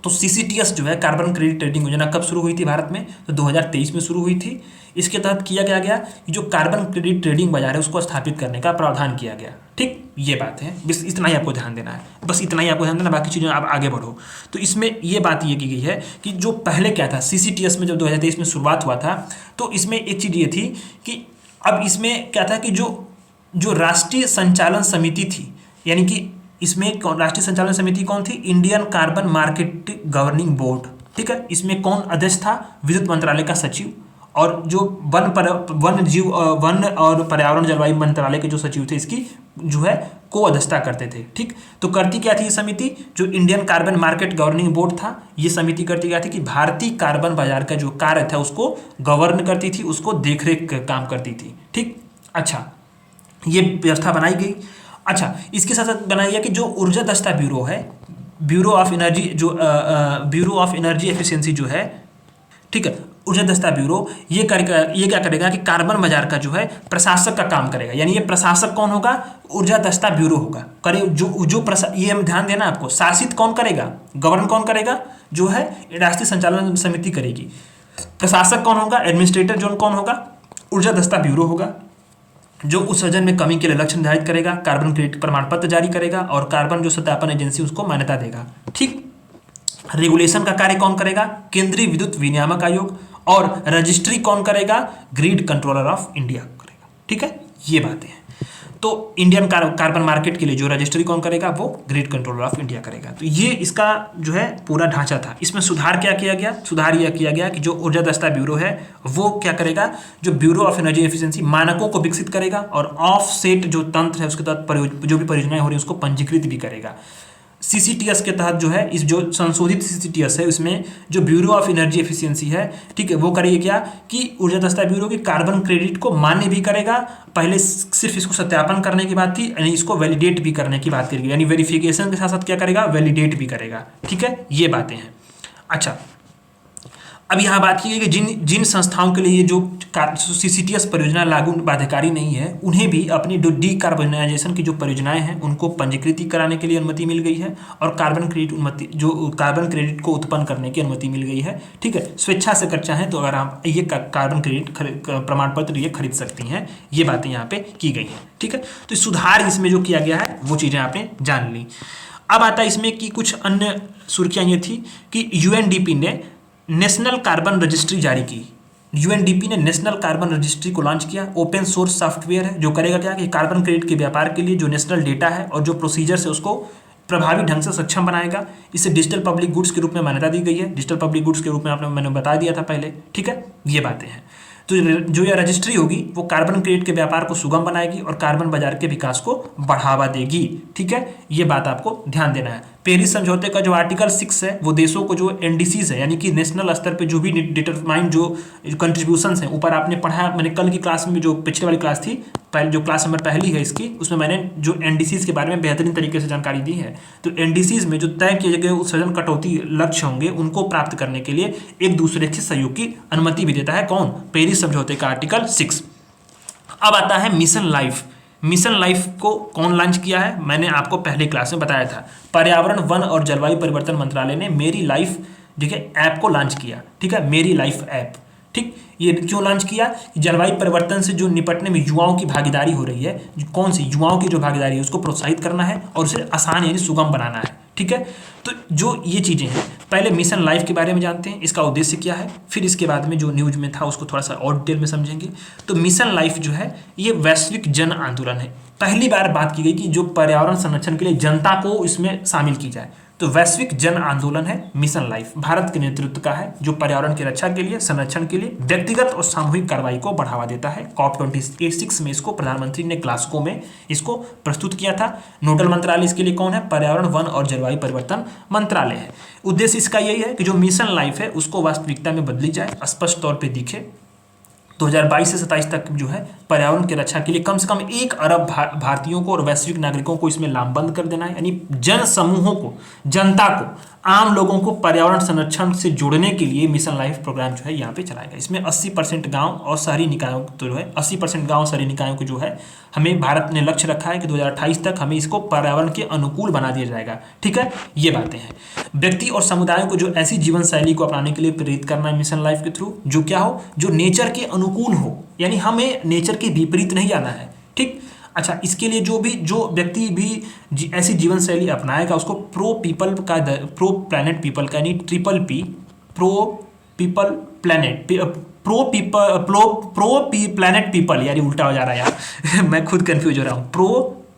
तो सीसीटीएस जो है, कार्बन क्रेडिट ट्रेडिंग योजना कब शुरू हुई थी भारत में? तो 2023 में शुरू हुई थी। इसके तहत किया क्या गया कि जो कार्बन क्रेडिट ट्रेडिंग बाजार है उसको स्थापित करने का प्रावधान किया गया। ठीक, ये बात है, बस इतना ही आपको ध्यान देना है, बस इतना ही आपको ध्यान देना, बाकी चीज़ें आप आगे बढ़ो। तो इसमें ये बात ये की गई है कि जो पहले क्या था सीसीटीएस में, जब 2023 में शुरुआत हुआ था तो इसमें एक चीज़ ये थी कि अब इसमें क्या था कि जो राष्ट्रीय संचालन समिति थी, यानी कि इसमें राष्ट्रीय संचालन समिति कौन थी? Indian carbon market governing board. ठीक है, इसमें कौन अध्यक्ष था? विद्युत मंत्रालय का सचिव, और जो वन और पर्यावरण जलवायु मंत्रालय के जो सचिव थे इसकी जो है को अध्यक्षता करते थे। ठीक, तो करती क्या थी ये समिति? जो Indian carbon market governing board था, ये समिति करती क्या थी कि भारतीय कार्बन बाजार का जो कार्य था उसको गवर्न करती थी, उसको देखरेख काम करती थी। ठीक, अच्छा, ये व्यवस्था बनाई गई। अच्छा, इसके साथ साथ बनाया गया कि जो ऊर्जा दक्षता ब्यूरो है, ब्यूरो ऑफ एनर्जी एफिशिएंसी जो है, ठीक है, ऊर्जा दक्षता ब्यूरो ये क्या करेगा कि कार्बन बाजार का जो है प्रशासक का काम करेगा। यानी ये प्रशासक कौन होगा? ऊर्जा दक्षता ब्यूरो होगा। ये हम ध्यान देना आपको, शासित कौन करेगा, गवर्न कौन करेगा? जो है राष्ट्रीय संचालन समिति करेगी। प्रशासक कौन होगा? एडमिनिस्ट्रेटर जो कौन होगा? ऊर्जा दक्षता ब्यूरो होगा, जो उत्सर्जन में कमी के लिए लक्ष्य निर्धारित करेगा, कार्बन क्रेडिट प्रमाण पत्र जारी करेगा और कार्बन जो सत्यापन एजेंसी उसको मान्यता देगा। ठीक, रेगुलेशन का कार्य कौन करेगा? केंद्रीय विद्युत विनियामक आयोग, और रजिस्ट्री कौन करेगा? ग्रिड कंट्रोलर ऑफ इंडिया करेगा। ठीक है, ये बातें हैं। तो इंडियन कार्बन मार्केट के लिए जो रजिस्ट्री कौन करेगा? वो ग्रिड कंट्रोलर ऑफ इंडिया करेगा। तो ये इसका जो है पूरा ढांचा था। इसमें सुधार क्या किया गया? सुधार यह किया गया कि जो ऊर्जा दक्षता ब्यूरो है वो क्या करेगा? जो ब्यूरो ऑफ एनर्जी एफिशिएंसी मानकों को विकसित करेगा और ऑफ सेट जो तंत्र है उसके तहत जो भी परियोजनाएं हो रही है उसको पंजीकृत भी करेगा। सीसीटीएस के तहत जो है, इस जो संशोधित सीसीटीएस है उसमें जो ब्यूरो ऑफ एनर्जी एफिशिएंसी है, ठीक है, वो करेगी क्या कि ऊर्जा दक्षता ब्यूरो की कार्बन क्रेडिट को मान्य भी करेगा। पहले सिर्फ इसको सत्यापन करने की बात थी, यानी इसको वैलिडेट भी करने की बात करेगी, यानी वेरिफिकेशन के साथ साथ क्या करेगा? वैलिडेट भी करेगा। ठीक है, ये बातें हैं। अच्छा, अब यहाँ बात की है कि जिन संस्थाओं के लिए जो सीसीटीएस परियोजना लागू बाध्यकारी नहीं है उन्हें भी अपनी जो डीकार्बोनाइजेशन की जो परियोजनाएं हैं उनको पंजीकृत कराने के लिए अनुमति मिल गई है, और कार्बन क्रेडिट को उत्पन्न करने की अनुमति मिल गई है। ठीक है, स्वेच्छा से अगर चाहें तो अगर आप ये कार्बन क्रेडिट प्रमाण पत्र ये खरीद सकती हैं। ये बातें यहाँ पे की गई हैं। ठीक है, तो सुधार इसमें जो किया गया है वो चीज़ें आपने जान ली। अब आता है इसमें कि कुछ अन्य सुर्खियाँ ये थी कि यूएनडीपी ने नेशनल कार्बन रजिस्ट्री जारी की। यूएनडीपी ने नेशनल कार्बन रजिस्ट्री को लॉन्च किया। ओपन सोर्स सॉफ्टवेयर है जो करेगा क्या कि कार्बन क्रेडिट के व्यापार के लिए जो नेशनल डेटा है और जो प्रोसीजर्स है उसको प्रभावी ढंग से सक्षम बनाएगा। इसे डिजिटल पब्लिक गुड्स के रूप में मान्यता दी गई है। डिजिटल पब्लिक गुड्स के रूप में मैंने बता दिया था पहले। ठीक है, ये बातें हैं। तो जो यह रजिस्ट्री होगी वो कार्बन क्रेडिट के व्यापार को सुगम बनाएगी और कार्बन बाजार के विकास को बढ़ावा देगी। ठीक है, ये बात आपको ध्यान देना है। पेरिस समझौते का जो आर्टिकल 6 है वो देशों को जो एनडीसीज है, यानी कि नेशनल स्तर पे जो भी डिटरमाइन जो कंट्रीब्यूशंस हैं, ऊपर आपने पढ़ा, मैंने कल की क्लास में जो पिछले वाली क्लास थी, जो क्लास नंबर पहली है इसकी, उसमें मैंने जो एनडीसीज के बारे में बेहतरीन तरीके से जानकारी दी है। तो एनडीसीज में जो तय किए गए उत्सर्जन कटौती लक्ष्य होंगे उनको प्राप्त करने के लिए एक दूसरे से सहयोग की अनुमति भी देता है। कौन? पेरिस समझौते का आर्टिकल 6। अब आता है मिशन लाइफ। मिशन लाइफ को कौन लॉन्च किया है? मैंने आपको पहले क्लास में बताया था। पर्यावरण, वन और जलवायु परिवर्तन मंत्रालय ने मेरी लाइफ देखिए ऐप को लॉन्च किया। ठीक है, मेरी लाइफ ऐप। ठीक, ये क्यों लॉन्च किया? जलवायु परिवर्तन से जो निपटने में युवाओं की भागीदारी हो रही है, कौन सी युवाओं की जो भागीदारी है उसको प्रोत्साहित करना है और उसे आसान यानी सुगम बनाना है। ठीक है, तो जो ये चीज़ें हैं, पहले मिशन लाइफ के बारे में जानते हैं, इसका उद्देश्य क्या है, फिर इसके बाद में जो न्यूज में था उसको थोड़ा सा और डिटेल में समझेंगे। तो मिशन लाइफ जो है ये वैश्विक जन आंदोलन है। पहली बार बात की गई कि जो पर्यावरण संरक्षण के लिए जनता को इसमें शामिल की जाए। तो वैश्विक जन आंदोलन है मिशन लाइफ, भारत के नेतृत्व का है, जो पर्यावरण की रक्षा के लिए, संरक्षण के लिए व्यक्तिगत और सामूहिक कार्रवाई को बढ़ावा देता है। COP26 में इसको प्रधानमंत्री ने ग्लासगो में इसको प्रस्तुत किया था। नोडल मंत्रालय इसके लिए कौन है? पर्यावरण, वन और जलवायु परिवर्तन मंत्रालय है। उद्देश्य इसका यही है कि जो मिशन लाइफ है उसको वास्तविकता में बदली जाए, स्पष्ट तौर पर दिखे। 2022 से 27 तक जो है पर्यावरण की रक्षा के लिए कम से कम 1 अरब भारतीयों को और वैश्विक नागरिकों को इसमें लामबंद कर देना है, यानी जन समूहों को, जनता को, आम लोगों को पर्यावरण संरक्षण से जोड़ने के लिए मिशन लाइफ प्रोग्राम जो है यहाँ पे चलाएगा। इसमें 80% गांव और शहरी निकायों तो जो है 80% गांव शहरी निकायों को जो है हमें भारत ने लक्ष्य रखा है कि 2028 तक हमें इसको पर्यावरण के अनुकूल बना दिया जाएगा। ठीक है, ये बातें हैं। व्यक्ति और समुदायों को जो ऐसी जीवन शैली को अपनाने के लिए प्रेरित करना है मिशन लाइफ के थ्रू, जो क्या हो, जो नेचर के अनुकूल हो, यानी हमें नेचर के विपरीत नहीं जाना है। ठीक, अच्छा, इसके लिए जो व्यक्ति भी ऐसी जीवन शैली अपनाएगा उसको प्रो प्लैनेट पीपल का, यानी triple P, pro planet people, यानी उल्टा हो जा रहा है यार मैं खुद कंफ्यूज हो रहा हूँ।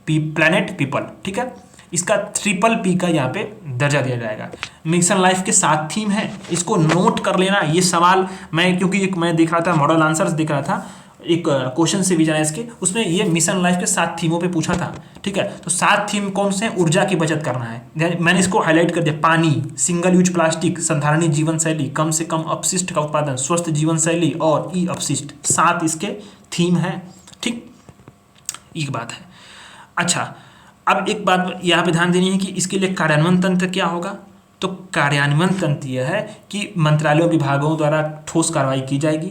प्लैनेट पीपल, ठीक है, इसका ट्रिपल पी का यहाँ पे दर्जा दिया जाएगा। मिशन लाइफ के 7 थीम है, इसको नोट कर लेना। ये सवाल क्योंकि मैं देख रहा था, मॉडल आंसर्स देख रहा था, एक क्वेश्चन से भी जाना इसके, उसमें ये मिशन लाइफ के 7 थीमों पे पूछा था। ठीक है, तो 7 थीम कौन से हैं? ऊर्जा की बचत करना है, मैंने इसको हाईलाइट कर दिया। पानी, सिंगल यूज प्लास्टिक, संधारणीय जीवन शैली, कम से कम अपशिष्ट का उत्पादन, स्वस्थ जीवन शैली और ई अपशिष्ट, 7 इसके थीम है। ठीक, एक बात है। अच्छा, अब एक बात यहाँ पे ध्यान देनी है कि इसके लिए कार्यान्वयन तंत्र क्या होगा। तो कार्यान्वयन तंत्र यह है कि मंत्रालयों, विभागों द्वारा ठोस कार्रवाई की जाएगी।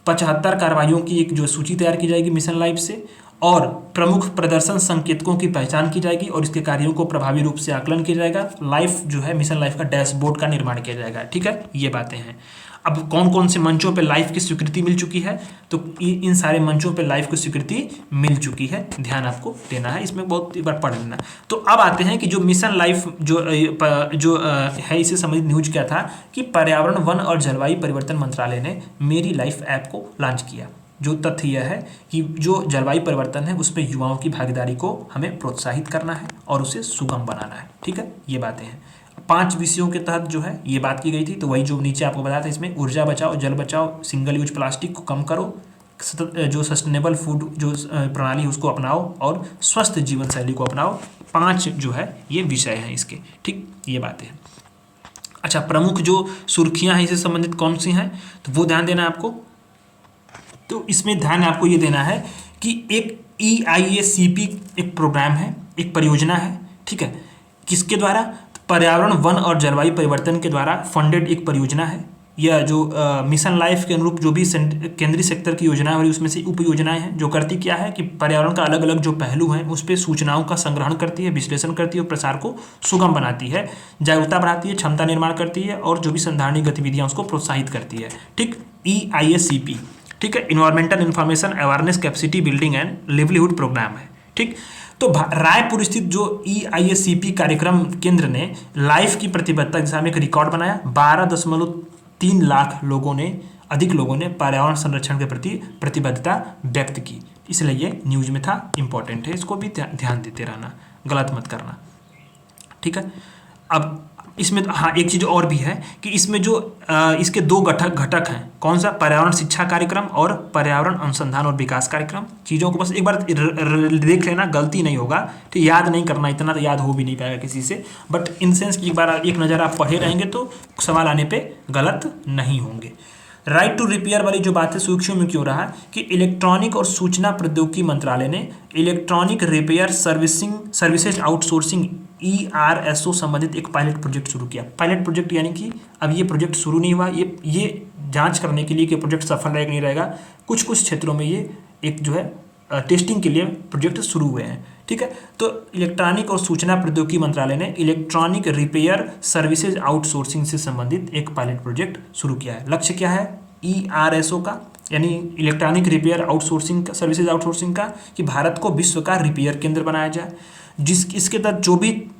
75 कार्रवाइयों की एक जो सूची तैयार की जाएगी मिशन लाइफ से, और प्रमुख प्रदर्शन संकेतकों की पहचान की जाएगी और इसके कार्यों को प्रभावी रूप से आकलन किया जाएगा। लाइफ जो है मिशन लाइफ का डैशबोर्ड का निर्माण किया जाएगा। ठीक है, ये बातें हैं। अब कौन कौन से मंचों पे लाइफ की स्वीकृति मिल चुकी है? तो इन सारे मंचों पे लाइफ की स्वीकृति मिल चुकी है, ध्यान आपको देना है, इसमें बहुत बार पढ़ लेना। तो अब आते हैं कि जो मिशन लाइफ जो है, इससे संबंधित न्यूज क्या था कि पर्यावरण, वन और जलवायु परिवर्तन मंत्रालय ने मेरी लाइफ ऐप को लॉन्च किया। जो तथ्य यह है कि जो जलवायु परिवर्तन है उस पर युवाओं की भागीदारी को हमें प्रोत्साहित करना है और उसे सुगम बनाना है। ठीक है, ये बातें हैं। 5 विषयों के तहत जो है ये बात की गई थी। तो वही जो नीचे आपको बताया था, इसमें ऊर्जा बचाओ, जल बचाओ, सिंगल यूज प्लास्टिक को कम करो, जो सस्टेनेबल फूड जो प्रणाली है उसको अपनाओ और स्वस्थ जीवन शैली को अपनाओ। 5 जो है ये विषय हैं इसके। ठीक, ये बातें हैं। अच्छा, प्रमुख जो सुर्खियां हैं इससे संबंधित कौन सी हैं, तो वो ध्यान देना है आपको। तो इसमें ध्यान आपको ये देना है कि एक EIACP एक प्रोग्राम है, एक परियोजना है। ठीक है, किसके द्वारा? पर्यावरण, वन और जलवायु परिवर्तन के द्वारा फंडेड एक परियोजना है। यह जो मिशन लाइफ के अनुरूप जो भी केंद्रीय सेक्टर की योजनाएं और उसमें से उप योजनाएं हैं, जो करती क्या है कि पर्यावरण का अलग अलग जो पहलू हैं उस पर सूचनाओं का संग्रहण करती है, विश्लेषण करती है और प्रसार को सुगम बनाती है, जागरूकता बढ़ाती है, क्षमता निर्माण करती है और जो भी संधारणीय गतिविधियां उसको प्रोत्साहित करती है। ठीक, EIACP, ठीक है, environmental information awareness capacity building and livelihood programme है। ठीक, तो रायपुर स्थित जो EIACP कार्यक्रम केंद्र ने लाइफ की प्रतिबद्धता दिशा में एक रिकॉर्ड बनाया। 12.3 लाख अधिक लोगों ने पर्यावरण संरक्षण के प्रति प्रतिबद्धता व्यक्त की। इसलिए ये न्यूज में था, इंपॉर्टेंट है, इसको भी ध्यान देते रहना, गलत मत करना। ठीक है, अब इसमें हाँ एक चीज़ और भी है कि इसमें जो इसके 2 घटक हैं, कौन सा? पर्यावरण शिक्षा कार्यक्रम और पर्यावरण अनुसंधान और विकास कार्यक्रम। चीज़ों को बस एक बार देख लेना, गलती नहीं होगा। ठीक, याद नहीं करना, इतना तो याद हो भी नहीं पाएगा किसी से, बट इन सेंस की एक बार एक नज़र आप पढ़े रहेंगे तो सवाल आने पे गलत नहीं होंगे। राइट टू रिपेयर वाली जो बात है सूक्ष्म में क्यों रहा कि इलेक्ट्रॉनिक और सूचना प्रौद्योगिकी मंत्रालय ने electronic repair services outsourcing ERSO संबंधित एक पायलट प्रोजेक्ट शुरू किया। पायलट प्रोजेक्ट यानी कि अब ये प्रोजेक्ट शुरू नहीं हुआ, ये जांच करने के लिए कि प्रोजेक्ट सफल रहेगा नहीं रहेगा। कुछ क्षेत्रों में ये एक जो है टेस्टिंग के लिए प्रोजेक्ट शुरू हुए हैं। ठीक है, तो इलेक्ट्रॉनिक और सूचना प्रौद्योगिकी मंत्रालय ने इलेक्ट्रॉनिक रिपेयर सर्विसेज आउटसोर्सिंग से संबंधित एक पायलट प्रोजेक्ट शुरू किया है। लक्ष्य क्या है ERSO का, यानी इलेक्ट्रॉनिक रिपेयर आउटसोर्सिंग का, सर्विसेज आउटसोर्सिंग का, कि भारत को विश्व का रिपेयर केंद्र बनाया जाए, इसके तहत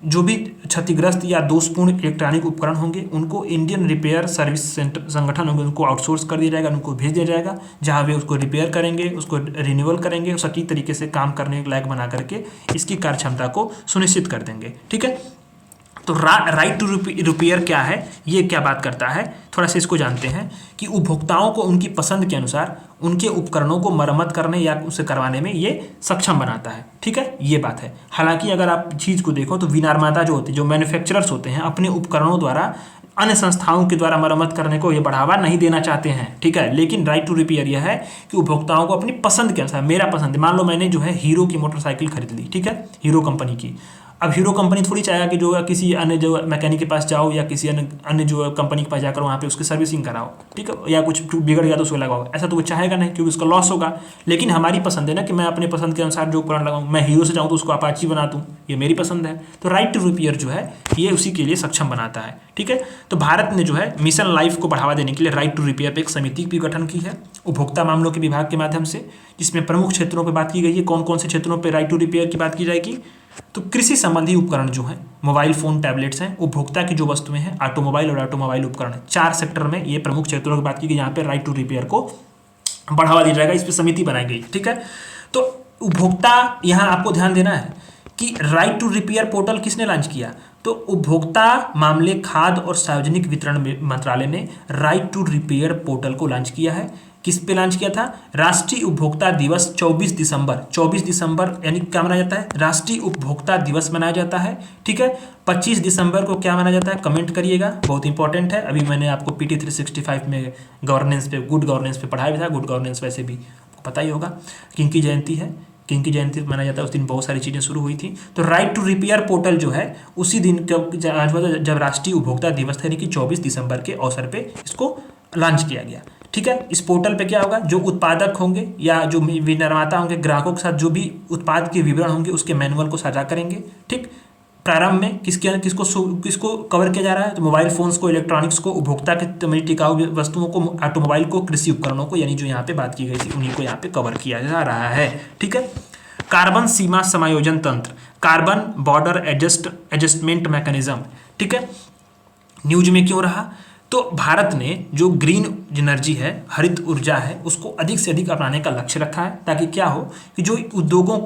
जो भी क्षतिग्रस्त या दोषपूर्ण इलेक्ट्रॉनिक उपकरण होंगे उनको इंडियन रिपेयर सर्विस सेंटर संगठन होंगे, उनको आउटसोर्स कर दिया जाएगा, उनको भेज दिया जाएगा, जहां वे उसको रिपेयर करेंगे, उसको रिन्यूअल करेंगे, सटीक तरीके से काम करने के लायक बना करके इसकी कार्य क्षमता को सुनिश्चित कर देंगे। ठीक है, तो राइट टू रिपेयर क्या है, ये क्या बात करता है, थोड़ा सा इसको जानते हैं कि उपभोक्ताओं को उनकी पसंद के अनुसार उनके उपकरणों को मरम्मत करने या उसे करवाने में ये सक्षम बनाता है। ठीक है, ये बात है। हालांकि अगर आप चीज़ को देखो तो विनिर्माता जो होते हैं, जो मैन्युफैक्चरर्स होते हैं, अपने उपकरणों द्वारा अन्य संस्थाओं के द्वारा मरम्मत करने को ये बढ़ावा नहीं देना चाहते हैं। ठीक है, लेकिन राइट टू रिपेयर यह है कि उपभोक्ताओं को अपनी पसंद के अनुसार, मेरा पसंद है, मान लो मैंने जो है हीरो की मोटरसाइकिल खरीद ली, ठीक है, हीरो कंपनी की। अब हीरो कंपनी थोड़ी चाहेगा कि जो किसी अन्य जो मैकेनिक के पास जाओ या किसी अन्य जो कंपनी के पास जाकर वहाँ पे उसकी सर्विसिंग कराओ, ठीक है, या कुछ बिगड़ गया तो उसको लगाओ, ऐसा तो वो चाहेगा नहीं, क्योंकि उसका लॉस होगा। लेकिन हमारी पसंद है ना कि मैं अपने पसंद के अनुसार जो उपकरण लगाऊँ, मैं हीरो से चाहूँ तो उसको अपाची बना दूँ, ये मेरी पसंद है। तो राइट टू रिपेयर जो है ये उसी के लिए सक्षम बनाता है। ठीक है, तो भारत ने जो है मिशन लाइफ को बढ़ावा देने के लिए राइट टू रिपेयर पे एक समिति भी गठन की है उपभोक्ता मामलों के विभाग के माध्यम से, जिसमें प्रमुख क्षेत्रों पर बात की गई है। कौन कौन से क्षेत्रों पर राइट टू रिपेयर की बात की जाएगी? तो कृषि संबंधी उपकरण जो हैं, मोबाइल फोन, टैबलेट्स हैं, उपभोक्ता की जो वस्तुएं हैं, ऑटोमोबाइल और ऑटोमोबाइल उपकरण, 4 सेक्टर में ये प्रमुख क्षेत्रों की बात की गई, यहाँ पे राइट टू रिपेयर को बढ़ावा दिया जाएगा। इस पर समिति बनाई गई। ठीक है, तो उपभोक्ता, यहाँ आपको ध्यान देना है कि राइट टू रिपेयर पोर्टल किसने लॉन्च किया? तो उपभोक्ता मामले, खाद्य और सार्वजनिक वितरण मंत्रालय ने राइट टू रिपेयर पोर्टल को लॉन्च किया है। किस पे लॉन्च किया था? राष्ट्रीय उपभोक्ता दिवस 24 दिसंबर यानी क्या मनाया जाता है? राष्ट्रीय उपभोक्ता दिवस मनाया जाता है। ठीक है, 25 दिसंबर को क्या मनाया जाता है? कमेंट करिएगा, बहुत इंपॉर्टेंट है। अभी मैंने आपको पीटी 365 में गवर्नेंस पे, गुड गवर्नेंस पे पढ़ाया भी था। गुड गवर्नेंस वैसे भी पता ही होगा। किंकी जयंती है, किंकी जयंती मनाया जाता है, उस दिन बहुत सारी चीज़ें शुरू हुई थी। तो राइट टू रिपेयर पोर्टल जो है उसी दिन जब राष्ट्रीय उपभोक्ता दिवस था, यानी कि 24 दिसंबर के अवसर पे इसको लॉन्च किया गया। ठीक है, इस पोर्टल पे क्या होगा? जो उत्पादक होंगे या जो विनिर्माता होंगे, ग्राहकों के साथ जो भी उत्पाद के विवरण होंगे उसके मैनुअल को साझा करेंगे। ठीक, प्रारंभ में किसको कवर किया जा रहा है? तो मोबाइल फोन्स को, इलेक्ट्रॉनिक्स को, उपभोक्ता के टिकाऊ वस्तुओं को, ऑटोमोबाइल को, कृषि उपकरणों को, यानी जो यहाँ पे बात की गई थी उन्हीं को यहाँ पे कवर किया जा रहा है। ठीक है, कार्बन सीमा समायोजन तंत्र, कार्बन बॉर्डर एडजस्टमेंट मैकेनिज्म। ठीक है, न्यूज में क्यों रहा? तो भारत ने जो ग्रीन एनर्जी है, हरित ऊर्जा है, उसको अधिक से अधिक अपनाने का लक्ष्य रखा है, ताकि क्या हो कि जो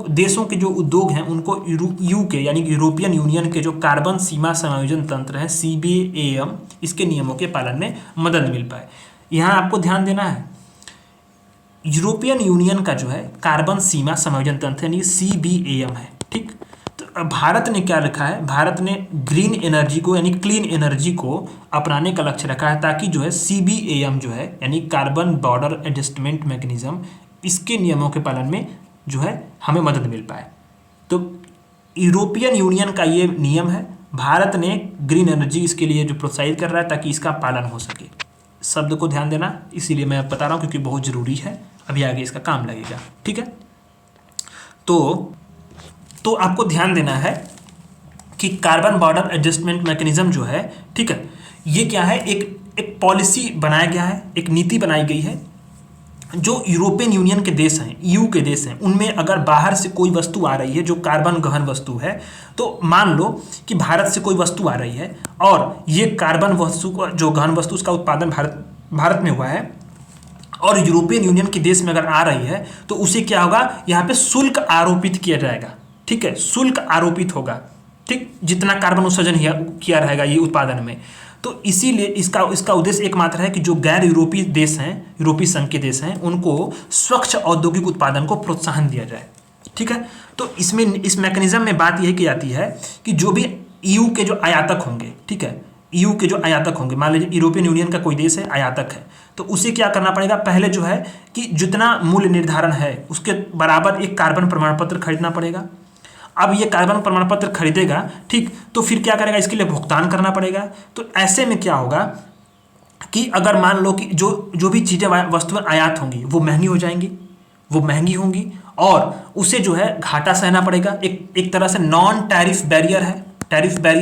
देशों के जो उद्योग हैं उनको यूके यानी यूरोपियन यूनियन के जो कार्बन सीमा समायोजन तंत्र है CBAM, इसके नियमों के पालन में मदद मिल पाए। यहाँ आपको ध्यान देना है, यूरोपियन यूनियन का जो है कार्बन सीमा समायोजन तंत्र यानी CBAM है। ठीक, भारत ने क्या रखा है? भारत ने ग्रीन एनर्जी को यानी क्लीन एनर्जी को अपनाने का लक्ष्य रखा है, ताकि जो है CBAM जो है यानी कार्बन बॉर्डर एडजस्टमेंट मैकेनिज्म, इसके नियमों के पालन में जो है हमें मदद मिल पाए। तो यूरोपियन यूनियन का ये नियम है, भारत ने ग्रीन एनर्जी इसके लिए जो प्रोत्साहित कर रहा है ताकि इसका पालन हो सके। शब्द को ध्यान देना, इसीलिए मैं बता रहा हूँ क्योंकि बहुत ज़रूरी है, अभी आगे इसका काम लगेगा। ठीक है, तो आपको ध्यान देना है कि कार्बन बॉर्डर एडजस्टमेंट मैकेनिज्म जो है, ठीक है, ये क्या है? एक पॉलिसी बनाया गया है, एक नीति बनाई गई है। जो यूरोपियन यूनियन के देश हैं, EU के देश हैं, उनमें अगर बाहर से कोई वस्तु आ रही है जो कार्बन गहन वस्तु है, तो मान लो कि भारत से कोई वस्तु आ रही है और ये कार्बन वस्तु को, जो गहन वस्तु, उसका उत्पादन भारत में हुआ है और यूरोपियन यूनियन के देश में अगर आ रही है, तो उसे क्या होगा? यहाँ पे शुल्क आरोपित किया जाएगा। ठीक है, शुल्क आरोपित होगा। ठीक, जितना कार्बन उत्सर्जन किया रहेगा ये उत्पादन में। तो इसीलिए इसका उद्देश्य एकमात्र है कि जो गैर यूरोपीय देश हैं, यूरोपीय संघ के देश हैं, उनको स्वच्छ औद्योगिक उत्पादन को प्रोत्साहन दिया जाए। ठीक है, तो इसमें इस मैकेनिज्म में बात यह की जाती है कि जो भी EU के जो आयातक होंगे, ठीक है, EU के जो आयातक होंगे, मान लीजिए यूरोपियन यूनियन का कोई देश है, आयातक है, तो उसे क्या करना पड़ेगा? पहले जो है कि जितना मूल्य निर्धारण है उसके बराबर एक कार्बन प्रमाण पत्र खरीदना पड़ेगा। अब ये कार्बन प्रमाण पत्र खरीदेगा, ठीक, तो फिर क्या करेगा? इसके लिए भुगतान करना पड़ेगा। तो ऐसे में क्या होगा कि अगर मान लो कि जो भी चीज़ें, वस्तुएं आयात होंगी वो महंगी होंगी और उसे जो है घाटा सहना पड़ेगा। एक तरह से नॉन टैरिफ बैरियर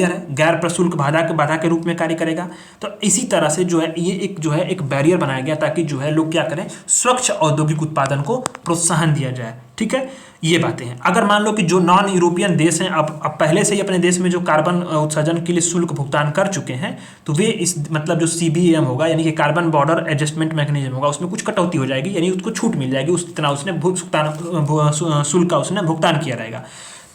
है, गैर प्रशुल्क बाधा के रूप में कार्य करेगा। तो इसी तरह से जो है ये एक बैरियर बनाया गया, ताकि जो है लोग क्या करें? स्वच्छ औद्योगिक उत्पादन को प्रोत्साहन दिया जाए। ठीक है, ये बातें हैं। अगर मान लो कि जो नॉन यूरोपियन देश हैं अब पहले से ही अपने देश में जो कार्बन उत्सर्जन के लिए शुल्क भुगतान कर चुके हैं, तो वे इस मतलब जो CBAM होगा यानी कि कार्बन बॉर्डर एडजस्टमेंट मैकेनिज्म होगा, उसमें कुछ कटौती हो जाएगी, यानी उसको छूट मिल जाएगी, उस इतना उसने शुल्क का उसने भुगतान किया रहेगा।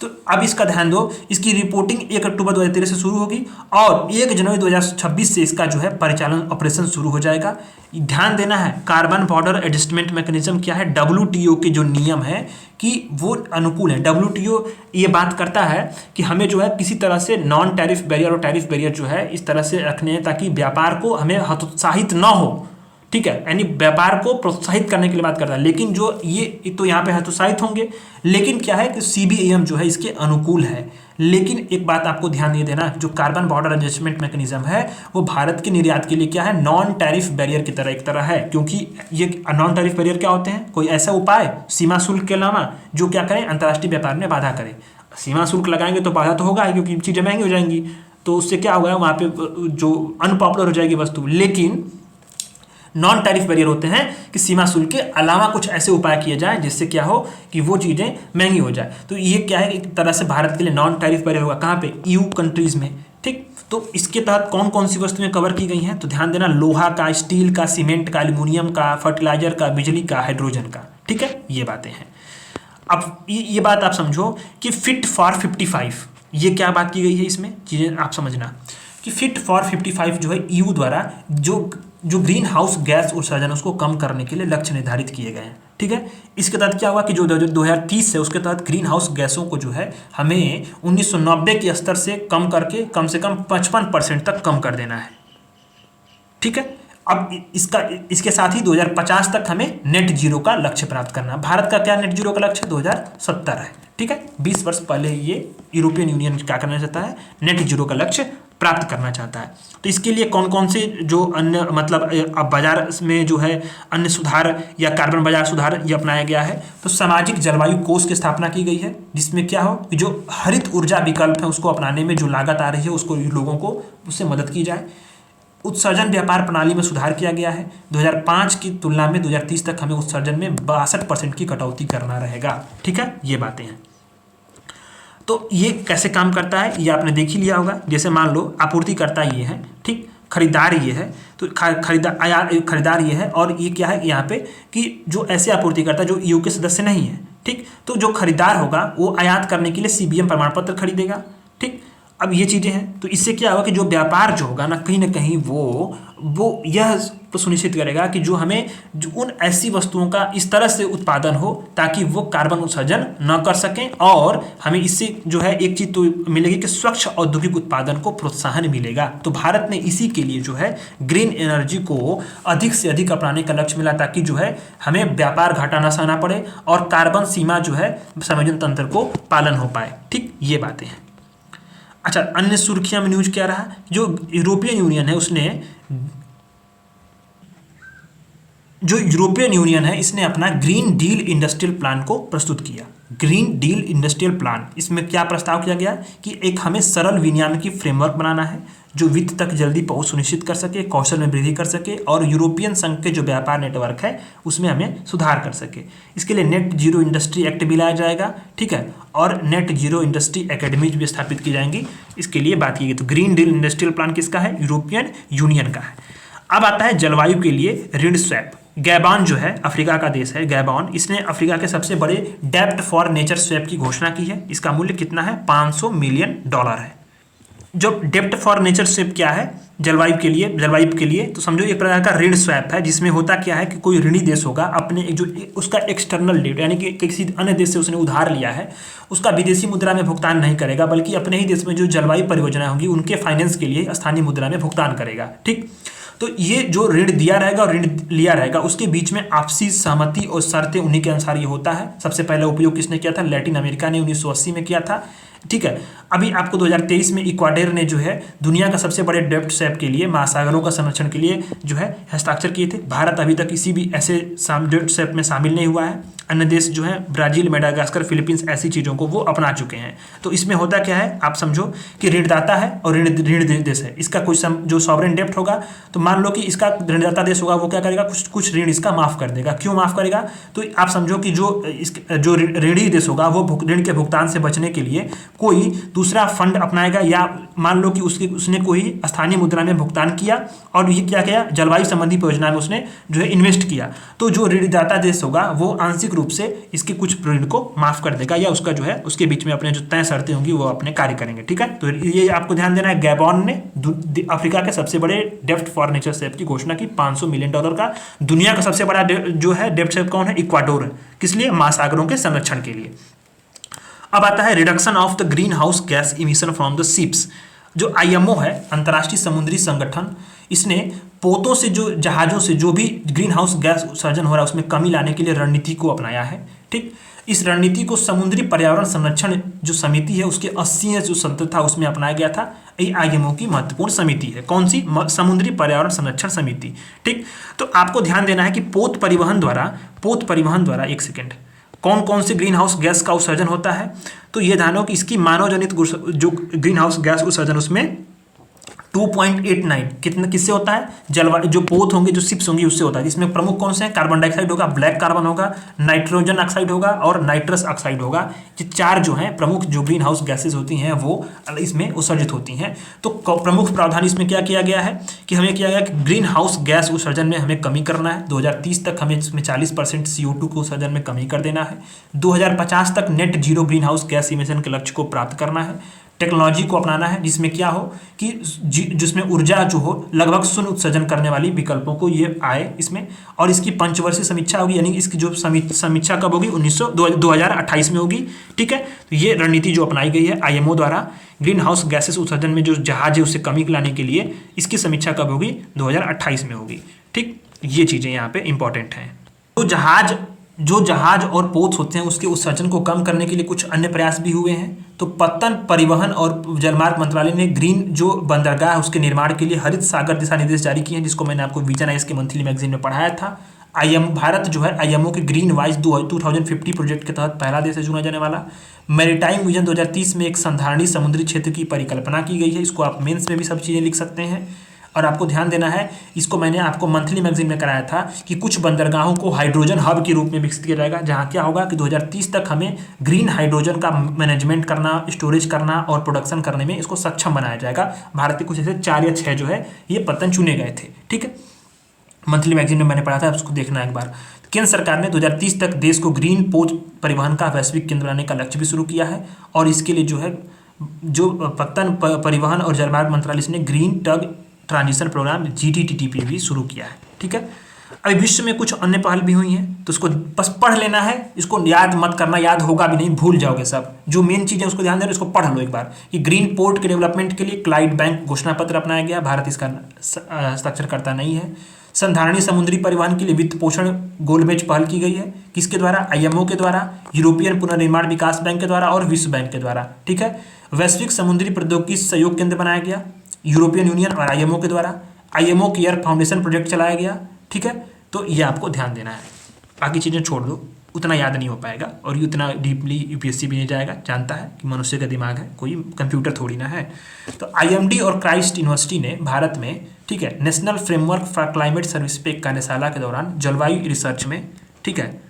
तो अब इसका ध्यान दो, इसकी रिपोर्टिंग 1 अक्टूबर 2013 से शुरू होगी और 1 जनवरी 2026 से इसका जो है परिचालन ऑपरेशन शुरू हो जाएगा। ध्यान देना है, कार्बन बॉर्डर एडजस्टमेंट मैकेनिज्म क्या है, WTO के जो नियम है कि वो अनुकूल है। WTO ये बात करता है कि हमें जो है किसी तरह से नॉन टैरिफ बैरियर और टैरिफ बैरियर जो है इस तरह से रखने हैं ताकि व्यापार को हमें हतोत्साहित न हो, ठीक है, यानी व्यापार को प्रोत्साहित करने के लिए बात करता है। लेकिन जो ये तो यहाँ पे हतोत्साहित होंगे, लेकिन क्या है कि CBAM जो है इसके अनुकूल है। लेकिन एक बात आपको ध्यान ये देना, जो कार्बन बॉर्डर एडजस्टमेंट मैकेनिज्म है वो भारत के निर्यात के लिए क्या है, नॉन टैरिफ बैरियर की तरह एक तरह है। क्योंकि ये नॉन टैरिफ बैरियर क्या होते हैं, कोई ऐसा उपाय सीमा शुल्क के अलावा जो क्या करें, अंतर्राष्ट्रीय व्यापार में बाधा करे। सीमा शुल्क लगाएंगे तो बाधा तो होगा ही, क्योंकि चीज़ें महंगी हो जाएंगी, तो उससे क्या होगा, वहाँ पे जो अनपॉपुलर हो जाएगी वस्तु। लेकिन नॉन टैरिफ बैरियर होते हैं कि सीमा शुल्क के अलावा कुछ ऐसे उपाय किए जाएं जिससे क्या हो कि वो चीज़ें महंगी हो जाए। तो ये क्या है, एक तरह से भारत के लिए नॉन टैरिफ बैरियर होगा। कहाँ पे, EU कंट्रीज में, ठीक। तो इसके तहत कौन कौन सी वस्तुएं कवर की गई हैं, तो ध्यान देना, लोहा का, स्टील का, सीमेंट का, एल्यूमिनियम का, फर्टिलाइजर का, बिजली का, हाइड्रोजन का, ठीक है, ये बातें हैं। अब ये बात आप समझो कि फिट फॉर 55, ये क्या बात की गई है, इसमें चीज़ें आप समझना कि फिट फॉर 55 जो है EU द्वारा जो ग्रीन हाउस गैस उत्सर्जन उसको कम करने के लिए लक्ष्य निर्धारित किए गए हैं, ठीक है। इसके तहत क्या हुआ कि जो 2030 है उसके तहत ग्रीन हाउस गैसों को जो है हमें 1990 के स्तर से कम करके कम से कम 55% तक कम कर देना है, ठीक है। अब इसके साथ ही 2050 तक हमें नेट जीरो का लक्ष्य प्राप्त करना है। भारत का क्या नेट जीरो का लक्ष्य 2070 है, ठीक है। 20 वर्ष पहले ये यूरोपियन यूनियन क्या करना चाहता है, नेट जीरो का लक्ष्य प्राप्त करना चाहता है। तो इसके लिए कौन कौन से जो अन्य मतलब अब बाजार में जो है अन्य सुधार या कार्बन बाजार सुधार ये अपनाया गया है। तो सामाजिक जलवायु कोष की स्थापना की गई है, जिसमें क्या हो कि जो हरित ऊर्जा विकल्प है उसको अपनाने में जो लागत आ रही है उसको लोगों को उससे मदद की जाए। उत्सर्जन व्यापार प्रणाली में सुधार किया गया है। 2005 की तुलना में 2030 तक हमें उत्सर्जन में 62% की कटौती करना रहेगा, ठीक है, ये बातें हैं। तो ये कैसे काम करता है ये आपने देख ही लिया होगा। जैसे मान लो आपूर्तिकर्ता ये है, ठीक, खरीदार ये है, तो खरीदार ये है और ये क्या है यहाँ पे कि जो ऐसे आपूर्तिकर्ता जो EU के सदस्य नहीं है, ठीक, तो जो खरीदार होगा वो आयात करने के लिए CBM प्रमाण पत्र खरीदेगा, ठीक। अब ये चीज़ें हैं, तो इससे क्या होगा कि जो व्यापार जो होगा ना कहीं वो यह सुनिश्चित करेगा कि जो हमें जो उन ऐसी वस्तुओं का इस तरह से उत्पादन हो ताकि वो कार्बन उत्सर्जन न कर सकें, और हमें इससे जो है एक चीज़ तो मिलेगी कि स्वच्छ औद्योगिक उत्पादन को प्रोत्साहन मिलेगा। तो भारत ने इसी के लिए जो है ग्रीन एनर्जी को अधिक से अधिक अपनाने का लक्ष्य मिला ताकि जो है हमें व्यापार घाटा न सहना पड़े और कार्बन सीमा जो है संयोजन तंत्र को पालन हो पाए, ठीक, ये बातें हैं। अच्छा, अन्य सुर्खियां में न्यूज क्या रहा, जो यूरोपियन यूनियन है इसने अपना ग्रीन डील इंडस्ट्रियल प्लान को प्रस्तुत किया। ग्रीन डील इंडस्ट्रियल प्लान, इसमें क्या प्रस्ताव किया गया कि एक हमें सरल विनियामकी फ्रेमवर्क बनाना है जो वित्त तक जल्दी पहुंच सुनिश्चित कर सके, कौशल में वृद्धि कर सके और यूरोपियन संघ के जो व्यापार नेटवर्क है उसमें हमें सुधार कर सके। इसके लिए नेट जीरो इंडस्ट्री एक्ट भी लाया जाएगा, ठीक है, और नेट जीरो इंडस्ट्री एकेडमीज भी स्थापित की जाएंगी। इसके लिए बात की गई। तो ग्रीन डील इंडस्ट्रियल प्लान किसका है, यूरोपियन यूनियन का है। अब आता है जलवायु के लिए ऋण स्वैप। गैबॉन जो है अफ्रीका का देश है, गैबॉन, इसने अफ्रीका के सबसे बड़े डेप्ट फॉर नेचर स्वैप की घोषणा की है। इसका मूल्य कितना है, $500 मिलियन है। जो डेप्ट फॉर नेचर स्वैप क्या है, जलवायु के लिए तो समझो एक प्रकार का ऋण स्वैप है, जिसमें होता क्या है कि कोई ऋणी देश होगा अपने जो उसका एक्सटर्नल डेट यानी कि किसी अन्य देश से उसने उधार लिया है उसका विदेशी मुद्रा में भुगतान नहीं करेगा, बल्कि अपने ही देश में जो जलवायु परियोजनाएं होंगी उनके फाइनेंस के लिए स्थानीय मुद्रा में भुगतान करेगा, ठीक। तो ये जो ऋण दिया रहेगा और ऋण लिया रहेगा उसके बीच में आपसी सहमति और शर्तें उन्हीं के अनुसार ये होता है। सबसे पहला उपयोग किसने किया था, लैटिन अमेरिका ने 1980 में किया था, ठीक है। अभी आपको 2023 में इक्वाडोर ने जो है दुनिया का सबसे बड़े डेप्ट स्वैप के लिए महासागरों का संरक्षण के लिए जो है हस्ताक्षर किए थे। भारत अभी तक किसी भी ऐसे डेप्ट स्वैप में शामिल नहीं हुआ है। अन्य देश जो है ब्राजील, मेडागास्कर, फिलीपींस ऐसी चीज़ों को वो अपना चुके हैं। तो इसमें होता क्या है, आप समझो कि ऋणदाता है और ऋण देश है, इसका कुछ जो सॉवरेन डेप्ट होगा तो मान लो कि इसका ऋणदाता देश होगा वो क्या करेगा, कुछ ऋण इसका माफ कर देगा। क्यों माफ करेगा, तो आप समझो कि जो ऋणी देश होगा वो ऋण के भुगतान से बचने के लिए कोई दूसरा फंड अपनाएगा या मान लो कि उसने कोई स्थानीय मुद्रा में भुगतान किया और ये क्या किया, जलवायु संबंधी परियोजना में उसने जो है इन्वेस्ट किया, तो जो ऋणदाता देश होगा वो आंशिक रूप से इसके कुछ ऋण को माफ कर देगा या उसका जो है उसके बीच में अपने जो तय शर्तें होंगी वो अपने कार्य करेंगे। ठीक है, तो ये आपको ध्यान देना है। गैबॉन ने अफ्रीका के सबसे बड़े डेब्ट फॉर नेचर स्वैप की घोषणा की, $500 मिलियन का। दुनिया का सबसे बड़ा जो है डेब्ट स्वैप कौन है, इक्वाडोर है। किस लिए, महासागरों के संरक्षण के लिए। अब आता है reduction of the green house gas emission from the ships. जो आईएमओ है, अंतर्राष्ट्रीय समुद्री संगठन, इसने पोतों से जो जहाजों से जो भी ग्रीन हाउस गैस उत्सर्जन हो रहा है उसमें कमी लाने के लिए रणनीति को अपनाया है। ठीक, इस रणनीति को समुद्री पर्यावरण संरक्षण जो समिति है उसके 80 जो सदस्य था उसमें अपनाया गया था। ये आईएमओ की महत्वपूर्ण समिति है। कौन सी, समुद्री पर्यावरण संरक्षण समिति। ठीक, तो आपको ध्यान देना है कि पोत परिवहन द्वारा एक सेकेंड, कौन कौन से ग्रीन हाउस गैस का उत्सर्जन होता है, तो ये ध्यान हो कि इसकी मानव जनित जो ग्रीन हाउस गैस उत्सर्जन उसमें 2.89 किससे होता है, जलवायु जो पोत होंगे, जो शिप्स होंगी उससे होता है। इसमें प्रमुख कौन से हैं, कार्बन डाइऑक्साइड होगा, ब्लैक कार्बन होगा, नाइट्रोजन ऑक्साइड होगा और नाइट्रस ऑक्साइड होगा। ये चार जो हैं प्रमुख जो ग्रीन हाउस गैसेज होती हैं वो इसमें उत्सर्जित होती हैं। तो प्रमुख प्रावधान इसमें क्या किया गया है कि हमें किया गया कि ग्रीन हाउस गैस उत्सर्जन में हमें कमी करना है। 2030 तक हमें इसमें 40% CO2 को उत्सर्जन में कमी कर देना है। 2050 तक net zero green house gas emission के लक्ष्य को प्राप्त करना है। टेक्नोलॉजी को अपनाना है जिसमें क्या हो कि जिसमें ऊर्जा जो हो लगभग शून्य उत्सर्जन करने वाली विकल्पों को ये आए इसमें, और इसकी पंचवर्षीय समीक्षा होगी, यानी इसकी जो समीक्षा कब होगी, 2028 में होगी। ठीक है, तो ये रणनीति जो अपनाई गई है आईएमओ द्वारा ग्रीन हाउस गैसेस उत्सर्जन में जो जहाज है उससे कमी लाने के लिए, इसकी समीक्षा कब होगी, 2028 में होगी। ठीक, ये चीज़ें यहाँ पे इंपॉर्टेंट हैं। जो जहाज और पोत होते हैं उसके उत्सर्जन को कम करने के लिए कुछ अन्य प्रयास भी हुए हैं। तो पत्तन परिवहन और जलमार्ग मंत्रालय ने ग्रीन जो बंदरगाह है उसके निर्माण के लिए हरित सागर दिशा निर्देश जारी किए हैं, जिसको मैंने आपको विजन आईएएस के मंथली मैगजीन में पढ़ाया था। भारत जो है आईएमओ के ग्रीन वाइज 2050 प्रोजेक्ट के तहत पहला देश है चुना जाने वाला। मैरीटाइम विजन 2030 में एक संधारणीय समुद्री क्षेत्र की परिकल्पना की गई है। इसको आप मेंस में भी सब चीज़ें लिख सकते हैं। और आपको ध्यान देना है, इसको मैंने आपको मंथली मैगजीन में कराया था कि कुछ बंदरगाहों को हाइड्रोजन हब के रूप में विकसित किया जाएगा, जहां क्या होगा कि 2030 तक हमें ग्रीन हाइड्रोजन का मैनेजमेंट करना, स्टोरेज करना और प्रोडक्शन करने में इसको सक्षम बनाया जाएगा। भारत के कुछ ऐसे 4 या 6 जो है ये पत्तन चुने गए थे। ठीक है, मंथली मैगजीन में मैंने पढ़ा था, उसको देखना एक बार। केंद्र सरकार ने 2030 तक देश को ग्रीन पोत परिवहन का वैश्विक केंद्र बनाने का लक्ष्य भी शुरू किया है, और इसके लिए जो है जो पत्तन परिवहन और जलमार्ग मंत्रालय ने green tug transition programme GTTTP भी शुरू किया है। ठीक है, अभी विश्व में कुछ अन्य पहल भी हुई हैं, तो उसको बस पढ़ लेना है, इसको याद मत करना, याद होगा भी नहीं, भूल जाओगे सब। जो मेन चीज़ है उसको ध्यान देना, इसको पढ़ लो एक बार कि ग्रीन पोर्ट के डेवलपमेंट के लिए क्लाइड बैंक घोषणा पत्र अपनाया गया, भारत इसका हस्ताक्षरकर्ता नहीं है। संधारणीय समुद्री परिवहन के लिए वित्त पोषण गोलमेज पहल की गई है, किसके द्वारा, आईएमओ के द्वारा, यूरोपियन पुनर्निर्माण विकास बैंक के द्वारा और विश्व बैंक के द्वारा। ठीक है, वैश्विक समुद्री प्रौद्योगिकी सहयोग केंद्र बनाया गया यूरोपियन यूनियन और आईएमओ के द्वारा। आईएमओ केयर फाउंडेशन प्रोजेक्ट चलाया गया। ठीक है, तो ये आपको ध्यान देना है, बाकी चीज़ें छोड़ दो, उतना याद नहीं हो पाएगा और ये उतना डीपली यूपीएससी भी नहीं जाएगा, जानता है कि मनुष्य का दिमाग है, कोई कंप्यूटर थोड़ी ना है। तो आईएमडी और क्राइस्ट यूनिवर्सिटी ने भारत में, ठीक है, national framework for climate service पे एक कार्यशाला के दौरान जलवायु रिसर्च में, ठीक है,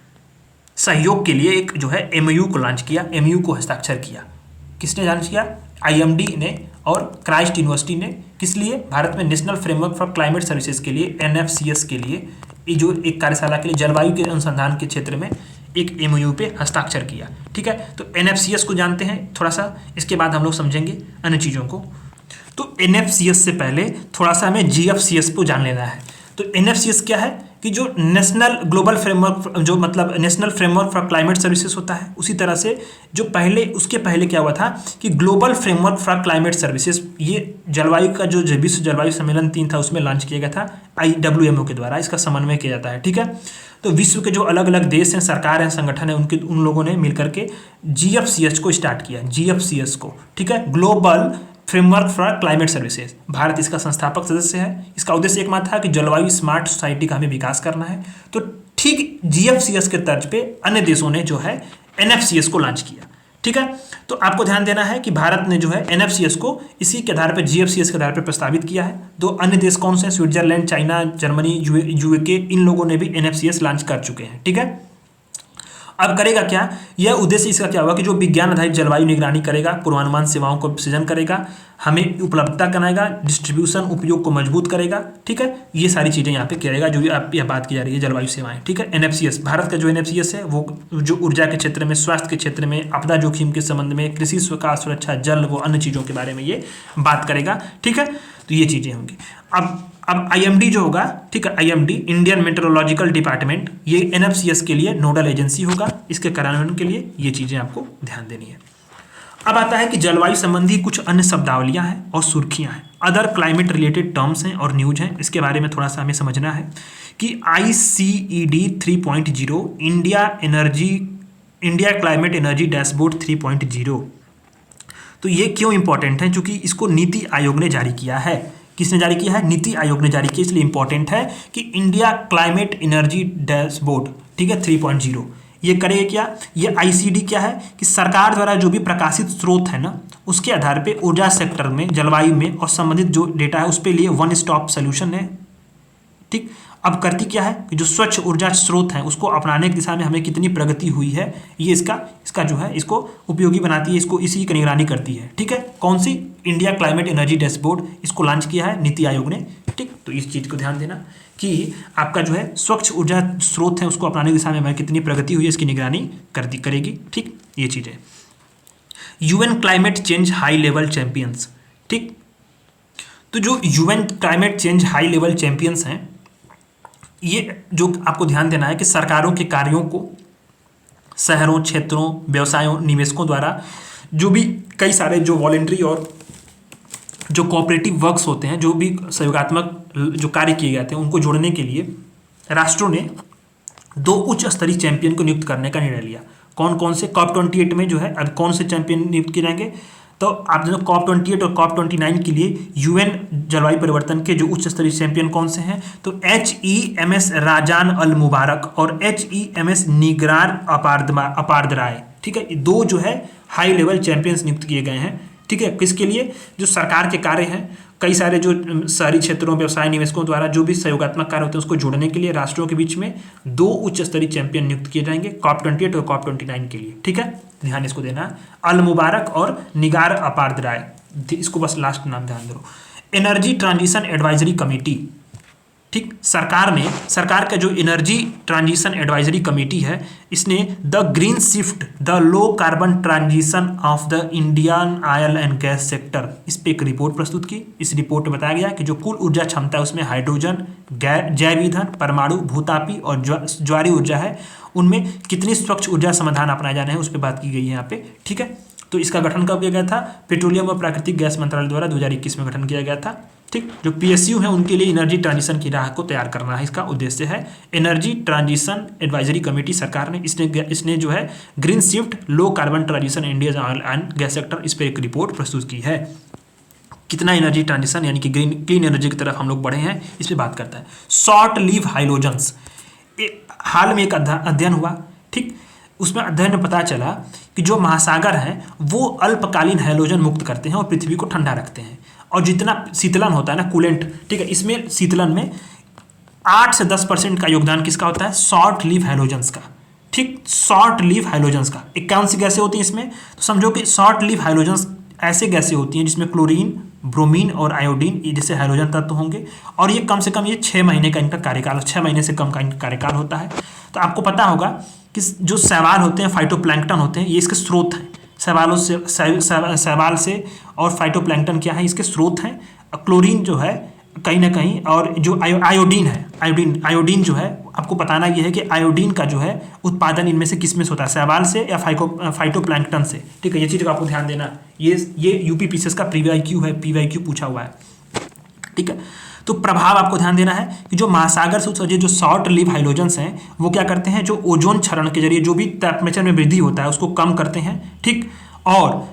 सहयोग के लिए एक जो है एमओयू को लॉन्च किया, एमओयू को हस्ताक्षर किया। किसने लॉन्च किया, आईएमडी ने और क्राइस्ट यूनिवर्सिटी ने। किस लिए, भारत में national framework for climate services के लिए, NFCS के लिए, ये जो एक कार्यशाला के लिए जलवायु के अनुसंधान के क्षेत्र में एक एमओयू पे हस्ताक्षर किया। ठीक है, तो NFCS को जानते हैं थोड़ा सा, इसके बाद हम लोग समझेंगे अन्य चीज़ों को। तो NFCS से पहले थोड़ा सा हमें GFCS को जान लेना है। तो NFCS क्या है कि जो नेशनल ग्लोबल फ्रेमवर्क, जो मतलब national framework for climate services होता है, उसी तरह से जो पहले, उसके पहले क्या हुआ था कि global framework for climate services, ये जलवायु का जो विश्व जलवायु सम्मेलन 3 था उसमें लॉन्च किया गया था IWMO के द्वारा, इसका समन्वय किया जाता है। ठीक है, तो विश्व के जो अलग अलग देश हैं, सरकार हैं, संगठन है, उन लोगों ने मिलकर के GFCS को स्टार्ट किया, GFCS को। ठीक है, global framework for climate services, Bharat इसका संस्थापक सदस्य है। इसका उद्देश्य एकमात्र था कि जलवायु स्मार्ट सोसाइटी का हमें विकास करना है। तो ठीक GFCS के तर्ज पे अन्य देशों ने जो है NFCS को लॉन्च किया। ठीक है, तो आपको ध्यान देना है कि भारत ने जो है NFCS को इसी के आधार पर, GFCS के आधार पर प्रस्तावित किया है। 2 अन्य देश कौन से हैं, स्विट्जरलैंड, चाइना, जर्मनी, UK, इन लोगों ने भी NFCS लॉन्च कर चुके हैं। ठीक है, अब करेगा क्या, यह उद्देश्य इसका क्या होगा कि जो विज्ञान आधारित जलवायु निगरानी करेगा, पूर्वानुमान सेवाओं को सृजन करेगा, हमें उपलब्धता कराएगा, डिस्ट्रीब्यूशन उपयोग को मजबूत करेगा। ठीक है, ये सारी चीज़ें यहाँ पे करेगा जो भी आप यह बात की जा रही है जलवायु सेवाएं। ठीक है, एनएफसीएस, भारत का जो एनएफसीएस है वो जो ऊर्जा के क्षेत्र में, स्वास्थ्य के क्षेत्र में, आपदा जोखिम के संबंध में, कृषि का सुरक्षा, जल व अन्य चीज़ों के बारे में ये बात करेगा। ठीक है, तो ये चीज़ें होंगी। अब आईएमडी जो होगा, ठीक है, आईएमडी इंडियन मेट्रोलॉजिकल डिपार्टमेंट, ये एनएफसीएस के लिए नोडल एजेंसी होगा। इसके कार्यान्वयन के लिए ये चीज़ें आपको ध्यान देनी है। अब आता है कि जलवायु संबंधी कुछ अन्य शब्दावलियां हैं और सुर्खियां हैं, अदर क्लाइमेट रिलेटेड टर्म्स हैं और न्यूज हैं। इसके बारे में थोड़ा सा हमें समझना है कि ICED 3.0 India climate energy dashboard 3.0, तो ये क्यों इंपॉर्टेंट है? क्योंकि इसको नीति आयोग ने जारी किया है। किसने जारी किया है? नीति आयोग ने जारी किया, इसलिए इंपॉर्टेंट है कि इंडिया क्लाइमेट एनर्जी डैशबोर्ड, ठीक है, 3.0 ये करेगा क्या? ये ICD क्या है कि सरकार द्वारा जो भी प्रकाशित स्रोत है ना, उसके आधार पे ऊर्जा सेक्टर में, जलवायु में और संबंधित जो डेटा है उस पे लिए वन स्टॉप सोल्यूशन है। ठीक, अब करती क्या है कि जो स्वच्छ ऊर्जा स्रोत हैं उसको अपनाने की दिशा में हमें कितनी प्रगति हुई है, ये इसका जो है इसको उपयोगी बनाती है, इसको इसी की निगरानी करती है। ठीक है, कौन सी? इंडिया क्लाइमेट एनर्जी डैशबोर्ड, इसको लॉन्च किया है नीति आयोग ने। ठीक, तो इस चीज़ को ध्यान देना कि आपका जो है स्वच्छ ऊर्जा स्रोत है उसको अपनाने की दिशा में हमें कितनी प्रगति हुई है, इसकी निगरानी करेगी। ठीक, ये चीज़ें। UN climate change high level champions. ठीक, तो जो UN climate change high level champions हैं, ये जो आपको ध्यान देना है कि सरकारों के कार्यों को शहरों, क्षेत्रों, व्यवसायों, निवेशकों द्वारा जो भी कई सारे जो वॉलेंट्री और जो कोऑपरेटिव वर्क्स होते हैं, जो भी सहयोगात्मक जो कार्य किए जाते हैं, उनको जोड़ने के लिए राष्ट्रों ने 2 उच्च स्तरीय चैंपियन को नियुक्त करने का निर्णय लिया। कौन कौन से? COP28 में जो है अब कौन से चैंपियन नियुक्त किए जाएंगे? तो आप जो COP28 और COP29 के लिए UN जलवायु परिवर्तन के जो उच्च स्तरीय चैंपियन कौन से हैं? तो HEMS राजान अल मुबारक और HEMS निगरार अपार्दराय। ठीक है, ये 2 जो है हाई लेवल चैंपियंस नियुक्त किए गए हैं। ठीक है, किसके लिए? जो सरकार के कार्य हैं, कई सारे जो शहरी क्षेत्रों, व्यवसाय, निवेशकों द्वारा जो भी सहयोगात्मक कार्य होते हैं उसको जोड़ने के लिए राष्ट्रों के बीच में 2 उच्च स्तरीय चैंपियन नियुक्त किए जाएंगे COP28 और COP29 के लिए। ठीक है, ध्यान इसको देना है। अल मुबारक और निगार अपार्दराय, इसको बस लास्ट नाम ध्यान दो। Energy transition advisory committee. ठीक, सरकार का जो एनर्जी ट्रांजिशन एडवाइजरी कमेटी है, इसने the green shift the low carbon transition of the Indian oil and gas sector, इस पे एक रिपोर्ट प्रस्तुत की। इस रिपोर्ट में बताया गया कि जो कुल ऊर्जा क्षमता है उसमें हाइड्रोजन, जैव ईंधन, परमाणु, भूतापी और ज्वारीय ऊर्जा है, उनमें कितनी स्वच्छ ऊर्जा समाधान अपनाए जाने हैं उस पर बात की गई है यहाँ पे। ठीक है, तो इसका गठन कब किया गया था? पेट्रोलियम और प्राकृतिक गैस मंत्रालय द्वारा 2021 में गठन किया गया था। ठीक, जो PSU है उनके लिए एनर्जी ट्रांजिशन की राह को तैयार करना है, इसका उद्देश्य है। एनर्जी ट्रांजिशन एडवाइजरी कमेटी सरकार ने इसने जो है green shift low carbon transition India oil and gas sector, इस पर एक रिपोर्ट प्रस्तुत की है। कितना एनर्जी ट्रांजिशन यानी कि क्लीन एनर्जी की तरफ हम लोग बढ़े हैं, इस पर बात करता है। शॉर्ट लिव हाइलोजन्स, हाल में एक अध्ययन हुआ। ठीक, उसमें अध्ययन में पता चला कि जो महासागर हैं वो अल्पकालीन हाइलोजन मुक्त करते हैं और पृथ्वी को ठंडा रखते हैं, और जितना शीतलन होता है ना, कूलेंट, ठीक है, इसमें शीतलन में 8 से 10% का योगदान किसका होता है? शॉर्ट लिव हाइलोजन्स का। ठीक, शॉर्ट लिव हाइलोजन्स का 51 गैसें होती हैं इसमें। तो समझो कि शॉर्ट लिव हाइलोजन्स ऐसे गैसें होती हैं जिसमें क्लोरीन, ब्रोमीन और आयोडीन ये जैसे हाइड्रोजन तत्व होंगे, और ये कम से कम ये 6 महीने का इनका कार्यकाल, 6 महीने से कम का इनका कार्यकाल होता है। तो आपको पता होगा कि जो शैवाल होते हैं, फाइटोप्लैंक्टन होते हैं, ये इसके स्रोत हैं। शैवाल से और फाइटोप्लैंक्टन क्या है? इसके स्रोत हैं। क्लोरीन जो है कहीं ना कहीं, और जो आयोडीन है, आयोडीन जो है, आपको बताना ये है कि आयोडीन का जो है उत्पादन इनमें से किस में से होता है? शैवाल से या फाइटोप्लैंक्टन से। ठीक है, ये चीज़ का आपको ध्यान देना। ये UPPCS का PYQ है, PYQ पूछा हुआ है। ठीक है, तो प्रभाव आपको ध्यान देना है कि जो महासागर से उत्सर्जित जो शॉर्ट लिव हाइलोजन्स हैं वो क्या करते हैं? जो ओजोन क्षरण के जरिए जो भी टेम्परेचर में वृद्धि होता है उसको कम करते हैं। ठीक, और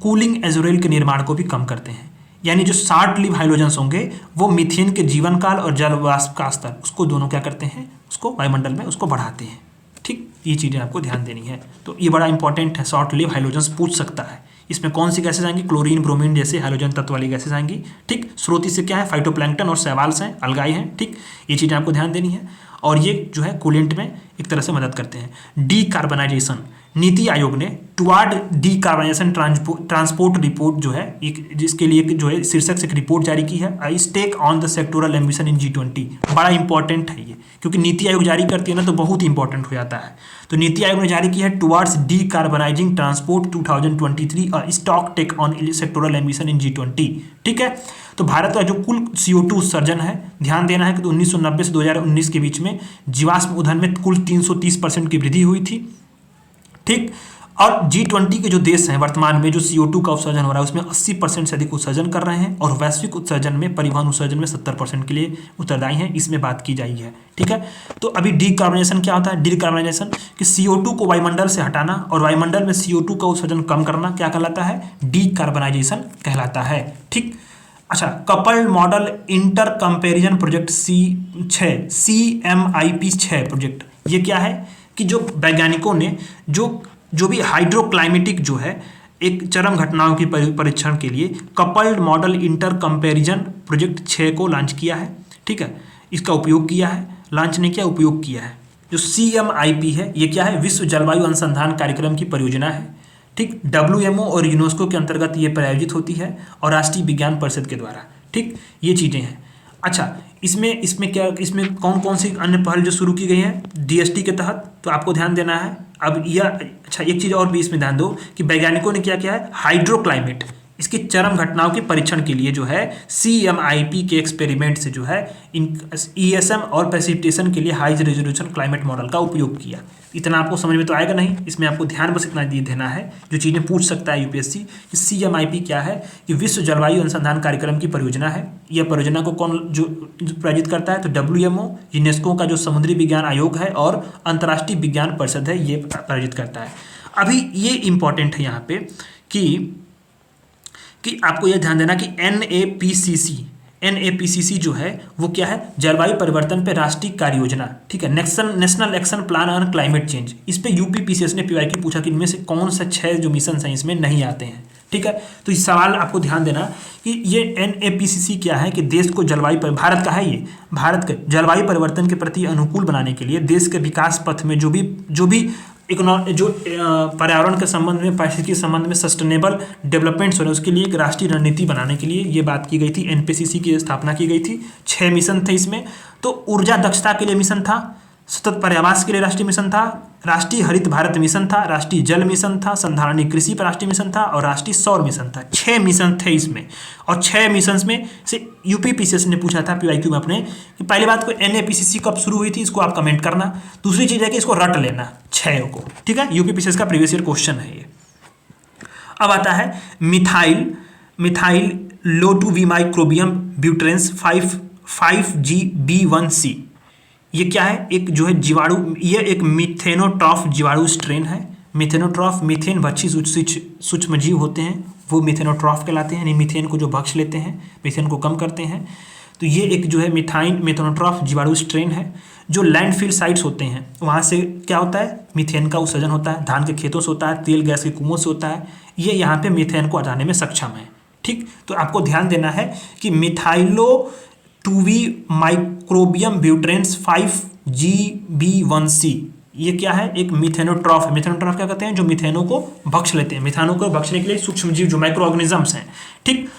कूलिंग एजोरेल के निर्माण को भी कम करते हैं। यानी जो शॉर्ट लिव हाइलोजन्स होंगे वो मीथेन के जीवन काल और जल वाष्प का स्तर, उसको दोनों क्या करते हैं? उसको वायुमंडल में उसको बढ़ाते हैं। ठीक, ये चीज़ें आपको ध्यान देनी है। तो ये बड़ा इंपॉर्टेंट है, शॉर्ट लिव हाइलोजन्स पूछ सकता है। इसमें कौन सी गैसेज आएंगी? क्लोरीन, ब्रोमीन जैसे हाइड्रोजन तत्व वाली गैसेज आएंगी। ठीक, स्रोत से क्या है? फाइटोप्लैंक्टन और शैवाल से, अलगाई हैं। ठीक, ये चीज़ें आपको ध्यान देनी है। और ये जो है कूलेंट में एक तरह से मदद करते हैं। डीकार्बनाइजेशन, नीति आयोग ने टुवार्ड डीकार्बनाइजेशन ट्रांसपोर्ट रिपोर्ट जो है एक, जिसके लिए जो है शीर्षक से एक रिपोर्ट जारी की है, I take on the sectoral ambition in G20। बड़ा इंपॉर्टेंट है ये, क्योंकि नीति आयोग जारी करती है ना तो बहुत इंपॉर्टेंट हो जाता है। तो नीति आयोग ने जारी की है towards decarbonising transport 2023 stocktake on sectoral ambition in G20। ठीक है, तो भारत का जो कुल CO2 उत्सर्जन है, ध्यान देना है कि 1990 से 2019 के बीच में जीवाश्म ईंधन में कुल 330% की वृद्धि हुई थी। ठीक, और G20 के जो देश हैं वर्तमान में जो CO2 का उत्सर्जन हो रहा है उसमें 80% से अधिक उत्सर्जन कर रहे हैं, और वैश्विक उत्सर्जन में परिवहन उत्सर्जन में 70% के लिए उत्तरदायी हैं, इसमें बात की जाई है। ठीक है, तो अभी डीकार्बनाइजेशन क्या होता है? डीकार्बनाइजेशन कि CO2 को वायुमंडल से हटाना और वायुमंडल में CO2 का उत्सर्जन कम करना क्या कहलाता है? डीकार्बनाइजेशन कहलाता है। ठीक, अच्छा, coupled model inter comparison project CMIP6 project, ये क्या है कि जो वैज्ञानिकों ने जो भी हाइड्रोक्लाइमेटिक जो है एक चरम घटनाओं की परीक्षण के लिए coupled model inter comparison project 6 को लॉन्च किया है। ठीक है, इसका उपयोग किया है, लॉन्च नहीं किया, उपयोग किया है। जो CMIP है ये क्या है? विश्व जलवायु अनुसंधान कार्यक्रम की परियोजना है। ठीक, WMO और यूनेस्को के अंतर्गत ये प्रायोजित होती है और राष्ट्रीय विज्ञान परिषद के द्वारा। ठीक, ये चीज़ें हैं। अच्छा, इसमें कौन कौन सी अन्य पहल जो शुरू की गई है DST के तहत, तो आपको ध्यान देना है। अब यह अच्छा, एक चीज़ और भी इसमें ध्यान दो कि वैज्ञानिकों ने क्या किया है? हाइड्रोक्लाइमेट, इसकी चरम घटनाओं के परीक्षण के लिए जो है CMIP के एक्सपेरिमेंट से जो है ESM और प्रेसिपिटेशन के लिए हाई रेजोल्यूशन क्लाइमेट मॉडल का उपयोग किया। इतना आपको समझ में तो आएगा नहीं, इसमें आपको ध्यान बस इतना देना है जो चीज़ें पूछ सकता है UPSC कि CMIP क्या है कि विश्व जलवायु अनुसंधान कार्यक्रम की परियोजना है। यह परियोजना को कौन जो प्रायोजित करता है? तो WMO, यूनेस्को का जो समुद्री विज्ञान आयोग है और अंतर्राष्ट्रीय विज्ञान परिषद है, ये प्रायोजित करता है। अभी ये इंपॉर्टेंट है यहाँ पे कि आपको यह ध्यान देना कि NAPCC जो है वो क्या है? जलवायु परिवर्तन पे राष्ट्रीय कार्य योजना। ठीक है, national action plan on climate change. इस पे UPPCS ने PYQ पूछा कि इनमें से कौन सा 6 जो मिशन हैं इसमें नहीं आते हैं। ठीक है, तो इस सवाल आपको ध्यान देना कि ये NAPCC क्या है कि देश को भारत का है, ये भारत के जलवायु परिवर्तन के प्रति अनुकूल बनाने के लिए देश के विकास पथ में जो भी पर्यावरण के संबंध में, पारिस्थितिकी के संबंध में सस्टेनेबल डेवलपमेंट्स हो रहे हैं उसके लिए एक राष्ट्रीय रणनीति बनाने के लिए ये बात की गई थी। NPCC की स्थापना की गई थी। 6 मिशन थे इसमें। तो ऊर्जा दक्षता के लिए मिशन था, सतत पर्यावास के लिए राष्ट्रीय मिशन था, राष्ट्रीय हरित भारत मिशन था, राष्ट्रीय जल मिशन था, संधारणीय कृषि पर राष्ट्रीय मिशन था और राष्ट्रीय सौर मिशन था। 6 मिशन थे इसमें, और 6 मिशन में से UPPCS ने पूछा था PYQ में अपने कि पहली बात को NAPCC कब शुरू हुई थी, इसको आप कमेंट करना। दूसरी चीज़ है कि इसको रट लेना 6 को। ठीक है, UPPCS का प्रीवियस ईयर क्वेश्चन है ये। अब आता है मिथाइल लोटुविमाइक्रोबियम ब्यूटेरेंस 5GB1C। ये क्या है? एक जो है जीवाणु, ये एक मिथेनोट्रॉफ जीवाणु स्ट्रेन है। मिथेनोट्रॉफ मीथेन भक्षी सूक्ष्मजीव होते हैं, वो मिथेनोट्रॉफ कहलाते हैं, यानी मीथेन को जो भक्ष लेते हैं, मीथेन को कम करते हैं। तो ये एक जो है मिथेनोट्रॉफ जीवाणु स्ट्रेन है। जो लैंडफिल साइट्स होते हैं वहाँ से क्या होता है? मीथेन का उत्सर्जन होता है, धान के खेतों से होता है, तेल गैस के कुओं से होता है। ये यहाँ पे मीथेन को हटाने में सक्षम है। ठीक, तो आपको ध्यान देना है कि मिथाइलोटुविमाइक्रोबियम ब्यूटेरेंस 5GB1C ये क्या है? एक मिथेनोट्रॉफ है। मिथेनोट्रॉफ क्या कहते हैं? जो मीथेनों को भक्ष लेते हैं, मीथेनों को भक्षने के लिए सूक्ष्मजीव जो माइक्रो ऑर्गेनिजम्स हैं। ठीक,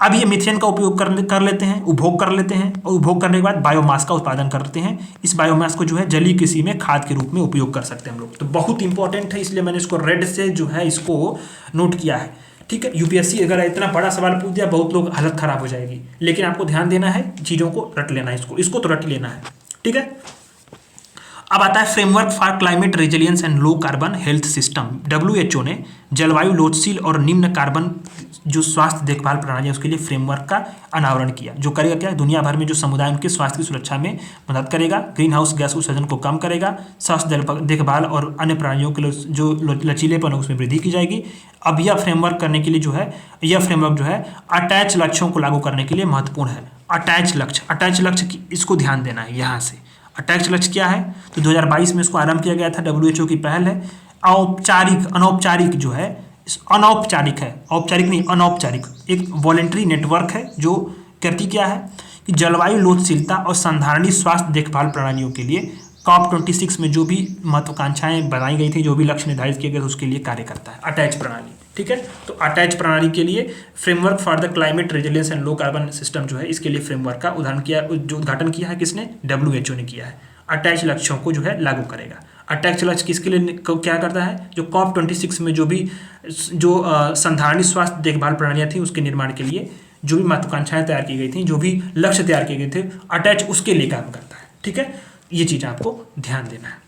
अब ये मीथेन का उपयोग कर लेते हैं, उपभोग कर लेते हैं, और उपभोग करने के बाद बायोमास का उत्पादन करते हैं। इस बायोमास को जो है जलीय कृषि में खाद के रूप में उपयोग कर सकते हैं हम लोग। तो बहुत इंपॉर्टेंट है, इसलिए मैंने इसको रेड से जो है इसको नोट किया है। ठीक है, UPSC अगर इतना बड़ा सवाल पूछ दिया बहुत लोग हालत खराब हो जाएगी, लेकिन आपको ध्यान देना है, चीज़ों को रट लेना है, इसको तो रट लेना है। ठीक है, अब आता है framework for climate resilience and low carbon health system. WHO ने जलवायु लोचशील और निम्न कार्बन जो स्वास्थ्य देखभाल प्रणाली है उसके लिए फ्रेमवर्क का अनावरण किया, जो करेगा क्या? दुनिया भर में जो समुदाय उनके स्वास्थ्य की सुरक्षा में मदद करेगा, ग्रीन हाउस गैस उत्सर्जन को कम करेगा, स्वास्थ्य देखभाल और अन्य प्रणालियों के जो लचीलेपन है उसमें वृद्धि की जाएगी। अब यह फ्रेमवर्क करने के लिए जो है, यह फ्रेमवर्क जो है अटैच लक्ष्यों को लागू करने के लिए महत्वपूर्ण है। अटैच लक्ष्य इसको ध्यान देना है। यहाँ से अटैच लक्ष्य क्या है? तो 2022 में इसको आरंभ किया गया था, WHO की पहल है। अनौपचारिक जो है, अनौपचारिक है, औपचारिक नहीं, अनौपचारिक एक वॉलेंट्री नेटवर्क है जो करती क्या है कि जलवायु लोचशीलता और संधारणीय स्वास्थ्य देखभाल प्रणालियों के लिए COP26 में जो भी महत्वाकांक्षाएं बनाई गई थी, जो भी लक्ष्य निर्धारित किए गए उसके लिए कार्य करता है। अटैच प्रणाली, ठीक है। तो अटैच प्रणाली के लिए framework for the climate resilience and low carbon system जो है, इसके लिए फ्रेमवर्क का उद्घाटन किया है किसने? WHO ने किया है। अटैच लक्ष्यों को जो है लागू करेगा। अटैच लक्ष्य किसके लिए क्या करता है? जो COP26 में जो संधारणीय स्वास्थ्य देखभाल प्रणालियां थी उसके निर्माण के लिए जो भी महत्वाकांक्षाएं तैयार की गई थी, जो भी लक्ष्य तैयार किए गए थे, अटैच उसके लिए काम करता है, ठीक है। ये चीज आपको ध्यान देना है।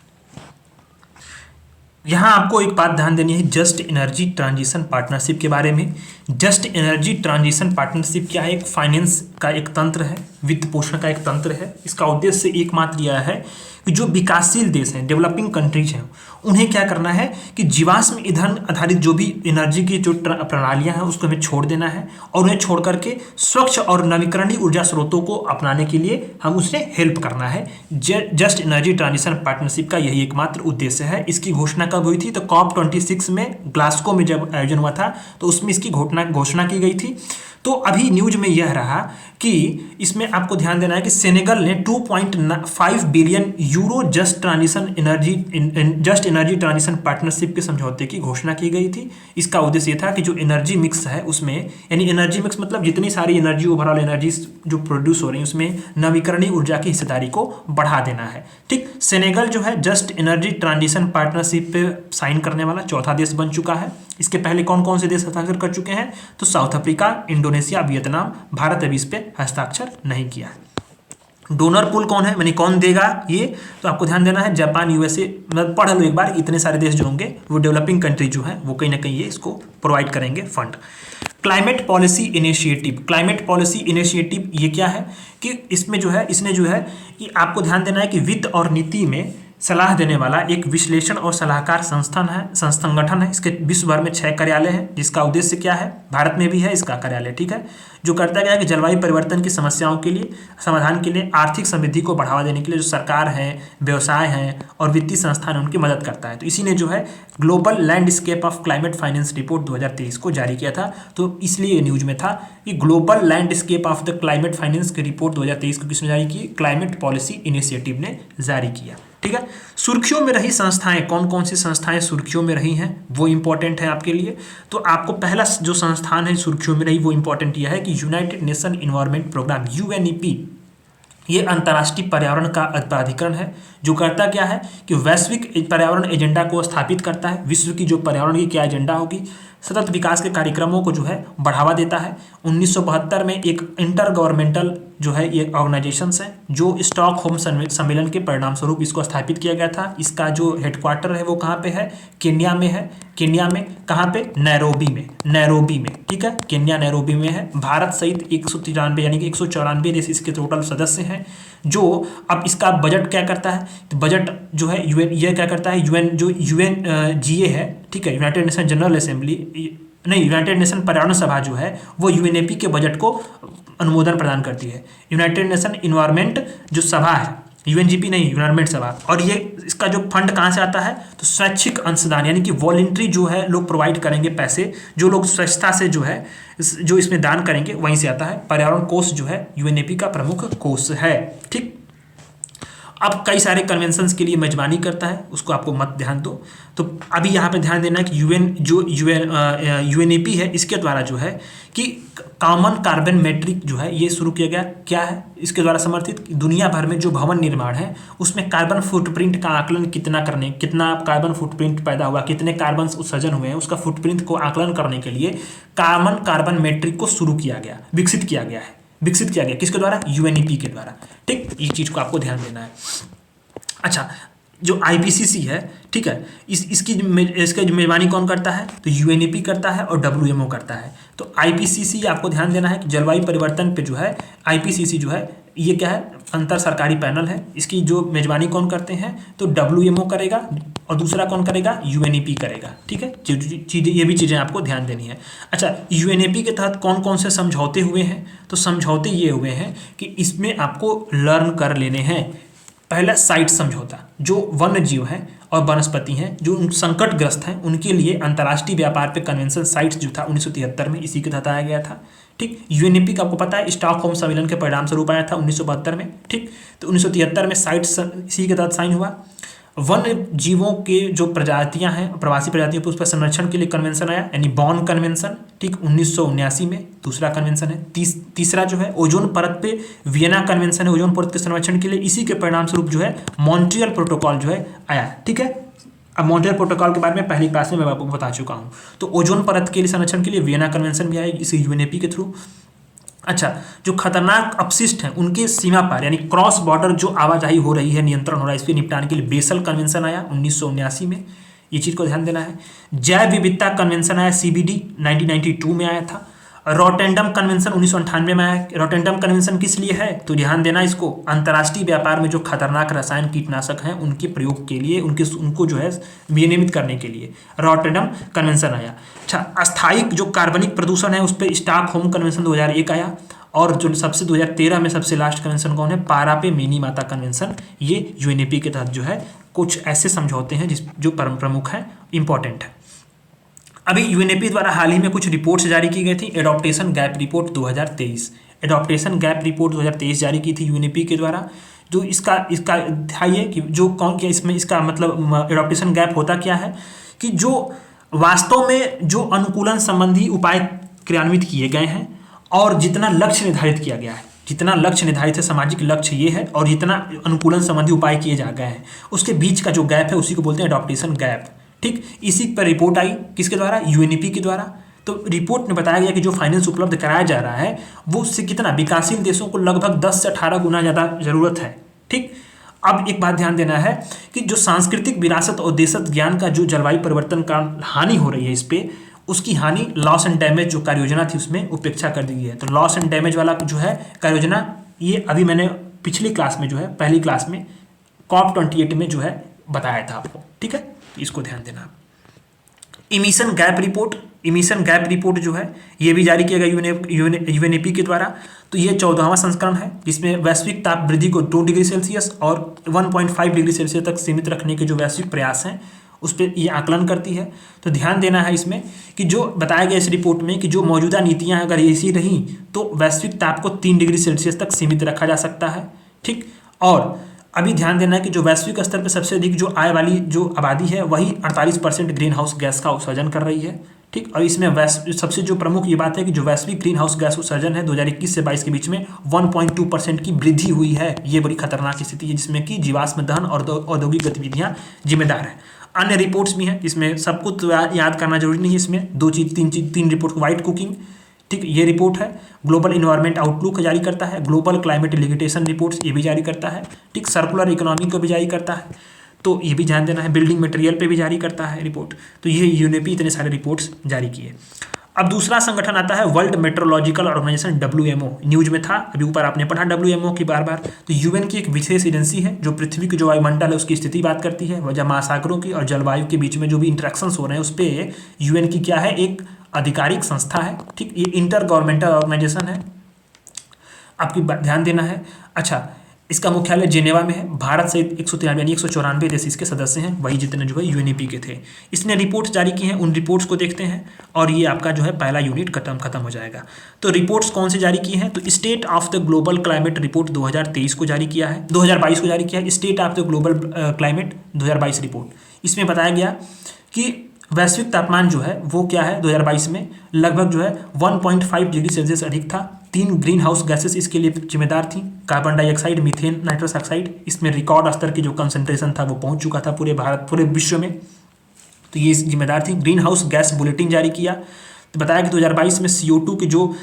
यहाँ आपको एक बात ध्यान देनी है जस्ट एनर्जी ट्रांजिशन पार्टनरशिप के बारे में। जस्ट एनर्जी ट्रांजिशन पार्टनरशिप क्या है? एक फाइनेंस का एक तंत्र है, वित्त पोषण का एक तंत्र है। इसका उद्देश्य एकमात्र यह है कि जो विकासशील देश हैं, डेवलपिंग कंट्रीज हैं, उन्हें क्या करना है कि जीवाश्म ईंधन आधारित जो भी एनर्जी की जो प्रणालियां हैं उसको हमें छोड़ देना है और उन्हें छोड़ करके स्वच्छ और नवीकरणीय ऊर्जा स्रोतों को अपनाने के लिए हम उसे हेल्प करना है। जस्ट एनर्जी ट्रांजिशन पार्टनरशिप का यही एकमात्र उद्देश्य है। इसकी घोषणा कब हुई थी? तो COP26 में ग्लासगो में जब आयोजन हुआ था तो उसमें इसकी घोषणा की गई थी। तो अभी न्यूज में यह रहा कि इसमें आपको ध्यान देना है कि सेनेगल ने 2.5 billion euro just energy transition partnership के समझौते की घोषणा की गई थी। इसका उद्देश्य ये था कि जो एनर्जी मिक्स है उसमें, यानी एनर्जी मिक्स मतलब जितनी सारी एनर्जी, ओवरऑल एनर्जी जो प्रोड्यूस हो रही है उसमें नवीकरणीय ऊर्जा की हिस्सेदारी को बढ़ा देना है, ठीक। सेनेगल जो है जस्ट एनर्जी ट्रांजिशन पार्टनरशिप पे साइन करने वाला चौथा देश बन चुका है। इसके पहले कौन कौन से देश हस्ताक्षर कर चुके हैं? तो south Africa, Indonesia, Vietnam. Bharat अभी इस पे हस्ताक्षर नहीं किया है। डोनर पूल कौन है, यानी कौन देगा ये? तो आपको ध्यान देना है जापान, USA, मतलब पढ़ लो एक बार, इतने सारे देश जो होंगे वो डेवलपिंग कंट्री जो है वो कहीं ना कहीं ये इसको प्रोवाइड करेंगे fund. Climate policy initiative, climate policy initiative ये क्या है कि इसमें जो है, इसने जो है कि आपको ध्यान देना है कि वित्त और नीति में सलाह देने वाला एक विश्लेषण और सलाहकार संगठन है। इसके विश्व भर में 6 कार्यालय हैं, जिसका उद्देश्य क्या है? भारत में भी है इसका कार्यालय, ठीक है। जो करता क्या है कि जलवायु परिवर्तन की समस्याओं के लिए समाधान के लिए आर्थिक समृद्धि को बढ़ावा देने के लिए जो सरकार है, व्यवसाय हैं और वित्तीय संस्थान उनकी मदद करता है। तो इसी ने जो है global landscape of climate finance report 2023 को जारी किया था। तो इसलिए न्यूज में था कि global landscape of the climate finance की रिपोर्ट 2023 को किसने जारी की? क्लाइमेट पॉलिसी इनिशिएटिव ने जारी किया, ठीक है। सुर्खियों में रही संस्थाएं, कौन कौन सी संस्थाएं सुर्खियों में रही हैं वो इंपॉर्टेंट है आपके लिए। तो आपको पहला जो संस्थान है सुर्खियों में रही वो इंपॉर्टेंट यह है कि United Nation Environment Programme, UNEP, ये अंतर्राष्ट्रीय पर्यावरण का प्राधिकरण है। जो करता क्या है कि वैश्विक पर्यावरण एजेंडा को स्थापित करता है। विश्व की जो पर्यावरण की क्या एजेंडा होगी, सतत विकास के कार्यक्रमों को जो है बढ़ावा देता है। 1972 में एक इंटर गवर्नमेंटल जो है ये ऑर्गेनाइजेशंस है, जो स्टॉकहोम सम्मेलन के परिणाम स्वरूप इसको स्थापित किया गया था। इसका जो हेडक्वार्टर है वो कहाँ पे है? केन्या में है। केन्या में कहाँ पे? नैरोबी में, ठीक है। केन्या नैरोबी में है। भारत सहित 193 यानी कि 194 देश इसके टोटल सदस्य हैं। जो अब इसका बजट क्या करता है? तो बजट जो है ये क्या करता है? UNGA है, ठीक है, यूनाइटेड नेशन जनरल असेंबली, नहीं, यूनाइटेड नेशन पर्यावरण सभा जो है वो UNEP के बजट को अनुमोदन प्रदान करती है। यूनाइटेड नेशन इन्वायरमेंट जो सभा है, UNGP नहीं, इन्वायरमेंट सभा। और ये इसका जो फंड कहाँ से आता है? तो स्वैच्छिक अंशदान, यानी कि वॉलंटरी जो है लोग प्रोवाइड करेंगे पैसे, जो लोग स्वच्छता से जो है जो इसमें दान करेंगे वहीं से आता है। पर्यावरण कोष जो है UNEP का प्रमुख कोष है, ठीक। अब कई सारे कन्वेंशंस के लिए मेजबानी करता है, उसको आपको मत ध्यान दो। तो अभी यहाँ पे ध्यान देना कि UNEP है, इसके द्वारा जो है कि कॉमन कार्बन मैट्रिक जो है ये शुरू किया गया। क्या है इसके द्वारा समर्थित? दुनिया भर में जो भवन निर्माण है उसमें कार्बन फुटप्रिंट का आकलन कितना कार्बन फुटप्रिंट पैदा हुआ, कितने कार्बन उत्सर्जन हुए हैं, उसका फुटप्रिंट को आकलन करने के लिए कॉमन कार्बन मैट्रिक को शुरू किया गया, विकसित किया गया। किसके द्वारा? UNEP के द्वारा, ठीक। ये चीज को आपको ध्यान देना है। अच्छा, जो IPCC है, ठीक है, इसकी मेजबानी कौन करता है? तो UNEP करता है और WMO करता है। तो IPCC आपको ध्यान देना है कि जलवायु परिवर्तन पे जो है IPCC जो है ये क्या है? अंतर सरकारी पैनल है। इसकी जो मेजबानी कौन करते हैं? तो WMO करेगा और दूसरा कौन करेगा? UNEP करेगा, ठीक है। ये भी चीज़ें आपको ध्यान देनी है। अच्छा, UNEP के तहत कौन कौन से समझौते हुए हैं? तो समझौते ये हुए हैं कि इसमें आपको लर्न कर लेने हैं। पहला साइट समझौता, जो वन्य जीव हैं और वनस्पति हैं जो संकटग्रस्त हैं उनके लिए अंतर्राष्ट्रीय व्यापार पे कन्वेंशन साइट्स जो था 1973 में इसी के तहत आया गया था। ठीक, यूएनईपी का आपको पता है स्टॉकहोम सम्मेलन के परिणाम स्वरूप आया था 1972 में। ठीक, तो 1973 में साइट सी के तहत साइन हुआ। वन्य जीवों के जो प्रजातियां हैं, प्रवासी प्रजातियों पर उस पर संरक्षण के लिए कन्वेंशन आया, यानी बॉर्न कन्वेंशन। ठीक, 1979 में दूसरा कन्वेंशन है। तीसरा जो है ओजोन परत पे वियना कन्वेंशन है, ओजोन परत के संरक्षण के लिए। इसी के परिणाम स्वरूप जो है मॉन्ट्रियल प्रोटोकॉल जो है आया। ठीक है, अब मॉन्ट्रियल प्रोटोकॉल के बारे में पहली क्लास में मैं आपको बता चुका हूँ। तो ओजोन परत के लिए संरक्षण के लिए वियना कन्वेंशन भी आया इसी यूएनईपी के थ्रू। अच्छा, जो खतरनाक अपशिष्ट हैं उनके सीमा पार यानी क्रॉस बॉर्डर जो आवाजाही हो रही है, नियंत्रण हो रहा है, इसके निपटान के लिए बेसल कन्वेंशन आया 1979 में। ये चीज़ को ध्यान देना है। जैव विविधता कन्वेंशन आया सीबीडी 1992 में आया था। रॉटेंडम कन्वेंशन 1998 में आया। रॉटेंडम कन्वेंशन किस लिए है तो ध्यान देना इसको, अंतर्राष्ट्रीय व्यापार में जो खतरनाक रसायन कीटनाशक हैं उनके प्रयोग के लिए, उनको जो है विनियमित करने के लिए रॉटेंडम कन्वेंशन आया। अच्छा, अस्थायी जो कार्बनिक प्रदूषण है उस पर स्टॉकहोम कन्वेंशन 2001 आया। और जो सबसे 2013 में सबसे लास्ट कन्वेंशन कौन है, पारापे मिनीमाता कन्वेंशन। ये यूएनईपी के तहत जो है कुछ ऐसे समझौते हैं जो परम प्रमुख हैं, इंपॉर्टेंट है। अभी यूएनईपी द्वारा हाल ही में कुछ रिपोर्ट्स जारी की गई थी। Adaptation gap report 2023, adaptation gap report 2023 जारी की थी यूएनईपी के द्वारा। जो इसका ध्यान है कि जो कौन क्या इसमें इसका मतलब एडॉप्टेशन गैप होता क्या है कि जो वास्तव में जो अनुकूलन संबंधी उपाय क्रियान्वित किए गए हैं और जितना लक्ष्य निर्धारित किया गया है, जितना लक्ष्य निर्धारित है, सामाजिक लक्ष्य ये है, और जितना अनुकूलन संबंधी उपाय किए जा गए हैं उसके बीच का जो गैप है उसी को बोलते हैं एडॉप्टेशन गैप। ठीक, इसी पर रिपोर्ट आई किसके द्वारा, यूएनईपी के द्वारा। तो रिपोर्ट में बताया गया कि जो फाइनेंस उपलब्ध कराया जा रहा है वो उससे कितना, विकासशील देशों को लगभग 10 से 18 गुना ज़्यादा जरूरत है। ठीक, अब एक बात ध्यान देना है कि जो सांस्कृतिक विरासत और देशज ज्ञान का जो जलवायु परिवर्तन का हानि हो रही है इस पर, उसकी हानि लॉस एंड डैमेज जो कार्य योजना थी उसमें उपेक्षा कर दी गई है। तो लॉस एंड डैमेज वाला जो है कार्य योजना, ये अभी मैंने पिछली क्लास में जो है पहली क्लास में COP28 में जो है बताया था आपको। ठीक है, इसको ध्यान देना। Emission gap report, emission gap report जो है ये भी जारी किया गया यूएनईपी के द्वारा। तो ये 14वां संस्करण है जिसमें वैश्विक ताप वृद्धि को 2 डिग्री सेल्सियस और 1.5 डिग्री सेल्सियस तक सीमित रखने के जो वैश्विक प्रयास हैं उस पर ये आकलन करती है। तो ध्यान देना है इसमें कि जो बताया गया इस रिपोर्ट में कि जो मौजूदा नीतियां अगर ऐसी रहीं तो वैश्विक ताप को 3 डिग्री सेल्सियस तक सीमित रखा जा सकता है। ठीक, और अभी ध्यान देना है कि जो वैश्विक स्तर पर सबसे अधिक जो आय वाली जो आबादी है वही 48% ग्रीन हाउस गैस का उत्सर्जन कर रही है। ठीक, और इसमें सबसे जो प्रमुख ये बात है कि जो वैश्विक ग्रीन हाउस गैस उत्सर्जन है 2021 से 22 के बीच में 1.2% की वृद्धि हुई है। ये बड़ी खतरनाक स्थिति है जिसमें कि जीवाश्म दहन और औद्योगिक गतिविधियां जिम्मेदार हैं। अन्य रिपोर्ट्स भी हैं जिसमें सब कुछ याद करना जरूरी नहीं है, इसमें तीन रिपोर्ट, व्हाइट कुकिंग। ठीक, ये रिपोर्ट है। ग्लोबल इन्वायरमेंट आउटलुक जारी करता है। ग्लोबल क्लाइमेट लिमिटेशन रिपोर्ट्स ये भी जारी करता है। ठीक, सर्कुलर इकोनॉमी को भी जारी करता है, तो ये भी ध्यान देना है। बिल्डिंग मटेरियल पे भी जारी करता है रिपोर्ट। तो ये यूएनईपी इतने सारे रिपोर्ट्स जारी किए। अब दूसरा संगठन आता है World Meteorological Organization, WMO। News में था, अभी ऊपर आपने पढ़ा WMO की बार बार। तो यूएन की एक विशेष एजेंसी है जो पृथ्वी की जो वायुमंडल है उसकी स्थिति बात करती है, वजह महासागरों की और जलवायु के बीच में जो भी इंटरेक्शंस हो रहे हैं उस पर यूएन की क्या है, एक आधिकारिक संस्था है। ठीक, ये इंटर गवर्नमेंटल ऑर्गेनाइजेशन है, आपकी ध्यान देना है। अच्छा, इसका मुख्यालय जेनेवा में है। भारत से 194 देश इसके सदस्य हैं, वही जितने जो है यूएनईपी के थे। इसने रिपोर्ट्स जारी की हैं, उन रिपोर्ट्स को देखते हैं और ये आपका जो है पहला यूनिट खत्म हो जाएगा। तो रिपोर्ट्स कौन से जारी की हैं, तो state of the global climate report 2023 को जारी किया है, 2022 को जारी किया है। State of the global climate 2022 report, इसमें बताया गया कि वैश्विक तापमान जो है वो क्या है 2022 में लगभग जो है 1.5 डिग्री सेल्सियस अधिक था। 3 ग्रीन हाउस गैसेस इसके लिए जिम्मेदार थी, carbon dioxide, methane, nitrous oxide. इसमें रिकॉर्ड स्तर की जो कंसंट्रेशन था वो पहुंच चुका था पूरे विश्व में, तो ये जिम्मेदार थी। ग्रीन हाउस गैस बुलेटिन जारी किया, तो बताया कि 2022 में CO2 की जो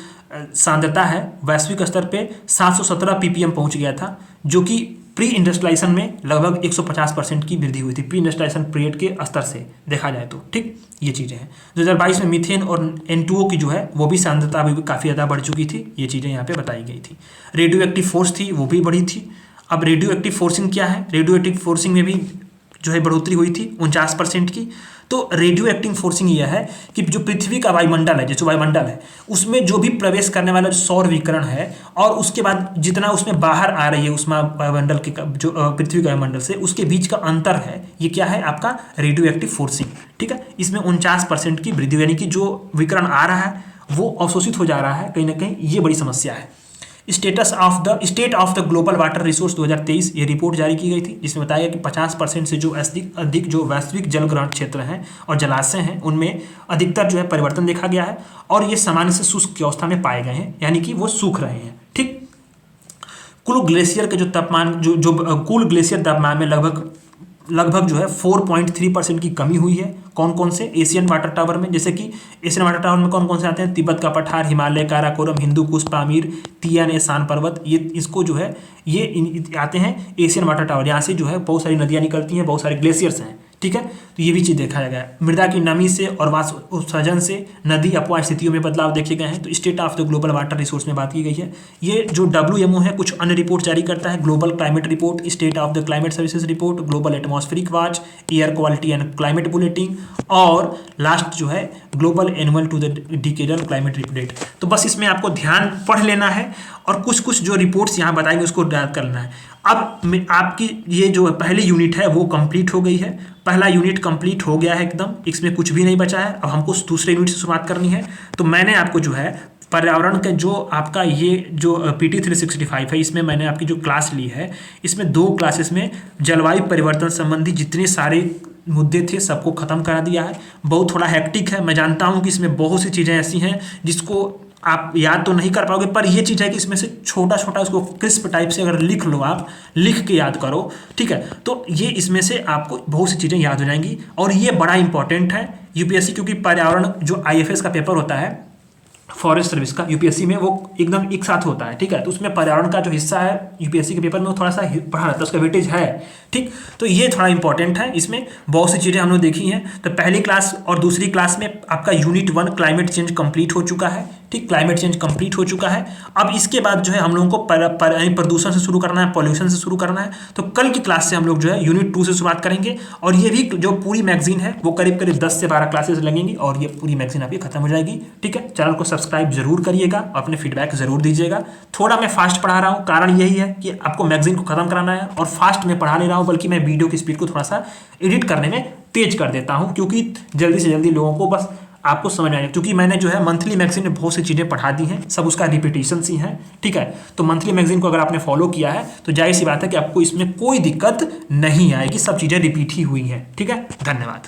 सांद्रता है वैश्विक स्तर पे 717 ppm पहुंच गया था, जो कि प्री इंडस्ट्रियलाइजेशन में लगभग 150% की वृद्धि हुई थी, प्री इंडस्ट्रियलाइजेशन पीरियड के स्तर से देखा जाए तो। ठीक, ये चीज़ें हैं। 2022 में मीथेन और N2O की जो है वो भी सांद्रता भी काफ़ी ज़्यादा बढ़ चुकी थी, ये चीज़ें यहाँ पे बताई गई थी। रेडियो एक्टिव फोर्स थी वो भी बढ़ी थी। अब रेडियो एक्टिव फोर्सिंग क्या है, रेडियो एक्टिव फोर्सिंग में भी जो है बढ़ोतरी हुई थी 49% की। तो रेडियो एक्टिव फोर्सिंग यह है कि जो पृथ्वी का वायुमंडल है, जैसे वायुमंडल है उसमें जो भी प्रवेश करने वाला सौर विकिरण है और उसके बाद जितना उसमें बाहर आ रही है उस वायुमंडल के जो पृथ्वी का वायुमंडल से उसके बीच का अंतर है, ये क्या है आपका रेडियो एक्टिव फोर्सिंग। ठीक है, इसमें 49% की वृद्धि, यानी कि जो विकिरण आ रहा है वो अवशोषित हो जा रहा है कहीं ना कहीं, ये बड़ी समस्या है। State of the global water resource 2023 ये रिपोर्ट जारी की गई थी, जिसमें बताया गया कि 50% से जो अधिक जो वैश्विक जल ग्रहण क्षेत्र हैं और जलाशय हैं उनमें अधिकतर जो है परिवर्तन देखा गया है, और ये सामान्य से शुष्क की अवस्था में पाए गए हैं, यानी कि वो सूख रहे हैं। ठीक, कुल ग्लेशियर के जो तापमान कुल ग्लेशियर तापमान में लगभग जो है 4.3% की कमी हुई है। कौन कौन से? एशियन वाटर टावर में, जैसे कि एशियन वाटर टावर में कौन कौन से आते हैं? तिब्बत का पठार, हिमालय, काराकोरम, हिंदू कुश, पामीर, तियान, शान पर्वत, ये इसको जो है ये आते हैं एशियन वाटर टावर। यहाँ से जो है बहुत सारी नदियाँ निकलती हैं, बहुत सारे ग्लेशियर्स हैं। ठीक है, तो ये भी चीज़ देखा गया है। मृदा की नमी से और वाष्प उत्सर्जन से नदी अपवाह स्थितियों में बदलाव देखे गए हैं। तो state of the global water resource में बात की गई है। ये जो WMO है कुछ अन्य रिपोर्ट जारी करता है, global climate report, state of the climate services report, global atmospheric watch, air quality and climate bulletin, और लास्ट जो है global annual to the decadal climate report. तो बस इसमें आपको ध्यान पढ़ लेना है और कुछ कुछ जो रिपोर्ट्स यहाँ बताएंगे उसको याद कर लेना है। अब आपकी ये जो पहली यूनिट है वो कंप्लीट हो गई है, पहला यूनिट कंप्लीट हो गया है एकदम, इसमें कुछ भी नहीं बचा है। अब हमको दूसरे यूनिट से शुरुआत करनी है। तो मैंने आपको जो है पर्यावरण का जो आपका ये जो PT 365 है, इसमें मैंने आपकी जो क्लास ली है, इसमें 2 क्लासेस में जलवायु परिवर्तन संबंधी जितने सारे मुद्दे थे सबको खत्म करा दिया है। बहुत थोड़ा हेक्टिक है, मैं जानता हूँ कि इसमें बहुत सी चीज़ें ऐसी हैं जिसको आप याद तो नहीं कर पाओगे, पर ये चीज़ है कि इसमें से छोटा छोटा इसको क्रिस्प टाइप से अगर लिख लो, आप लिख के याद करो, ठीक है, तो ये इसमें से आपको बहुत सी चीज़ें याद हो जाएंगी। और ये बड़ा इंपॉर्टेंट है UPSC, क्योंकि पर्यावरण जो IFS का पेपर होता है फॉरेस्ट सर्विस का, UPSC में वो एकदम एक साथ होता है। ठीक है, तो उसमें पर्यावरण का जो हिस्सा है UPSC के पेपर में वो थोड़ा सा बढ़ा रहता है, उसका वेटेज है। ठीक, तो ये थोड़ा इंपॉर्टेंट है। इसमें बहुत सी चीज़ें हम लोग देखी हैं। तो पहली क्लास और दूसरी क्लास में आपका यूनिट 1 क्लाइमेट चेंज कंप्लीट हो चुका है। ठीक, क्लाइमेट चेंज कंप्लीट हो चुका है। अब इसके बाद जो है हम लोगों को प्रदूषण से शुरू करना है, पॉल्यूशन से शुरू करना है। तो कल की क्लास से हम लोग जो है यूनिट 2 से शुरुआत करेंगे, और ये भी जो पूरी मैगजीन है वो करीब करीब 10 से 12 क्लासेस लगेंगी और ये पूरी मैगजीन आपकी खत्म हो जाएगी। ठीक है, चैनल को सब्सक्राइब जरूर करिएगा, अपने फीडबैक जरूर दीजिएगा। थोड़ा मैं फास्ट पढ़ा रहा हूँ, कारण यही है कि आपको मैगजीन को खत्म कराना है, और फास्ट में पढ़ा नहीं रहा हूँ, बल्कि मैं वीडियो की स्पीड को थोड़ा सा एडिट करने में तेज कर देता हूँ, क्योंकि जल्दी से जल्दी लोगों को बस आपको समझ आए। क्योंकि मैंने जो है मंथली मैगजीन में बहुत सी चीज़ें पढ़ा दी हैं, सब उसका रिपीटेशन ही है। ठीक है, तो मंथली मैगजीन को अगर आपने फॉलो किया है तो जाहिर सी बात है कि आपको इसमें कोई दिक्कत नहीं आएगी, सब चीज़ें रिपीट ही हुई हैं। ठीक है, धन्यवाद।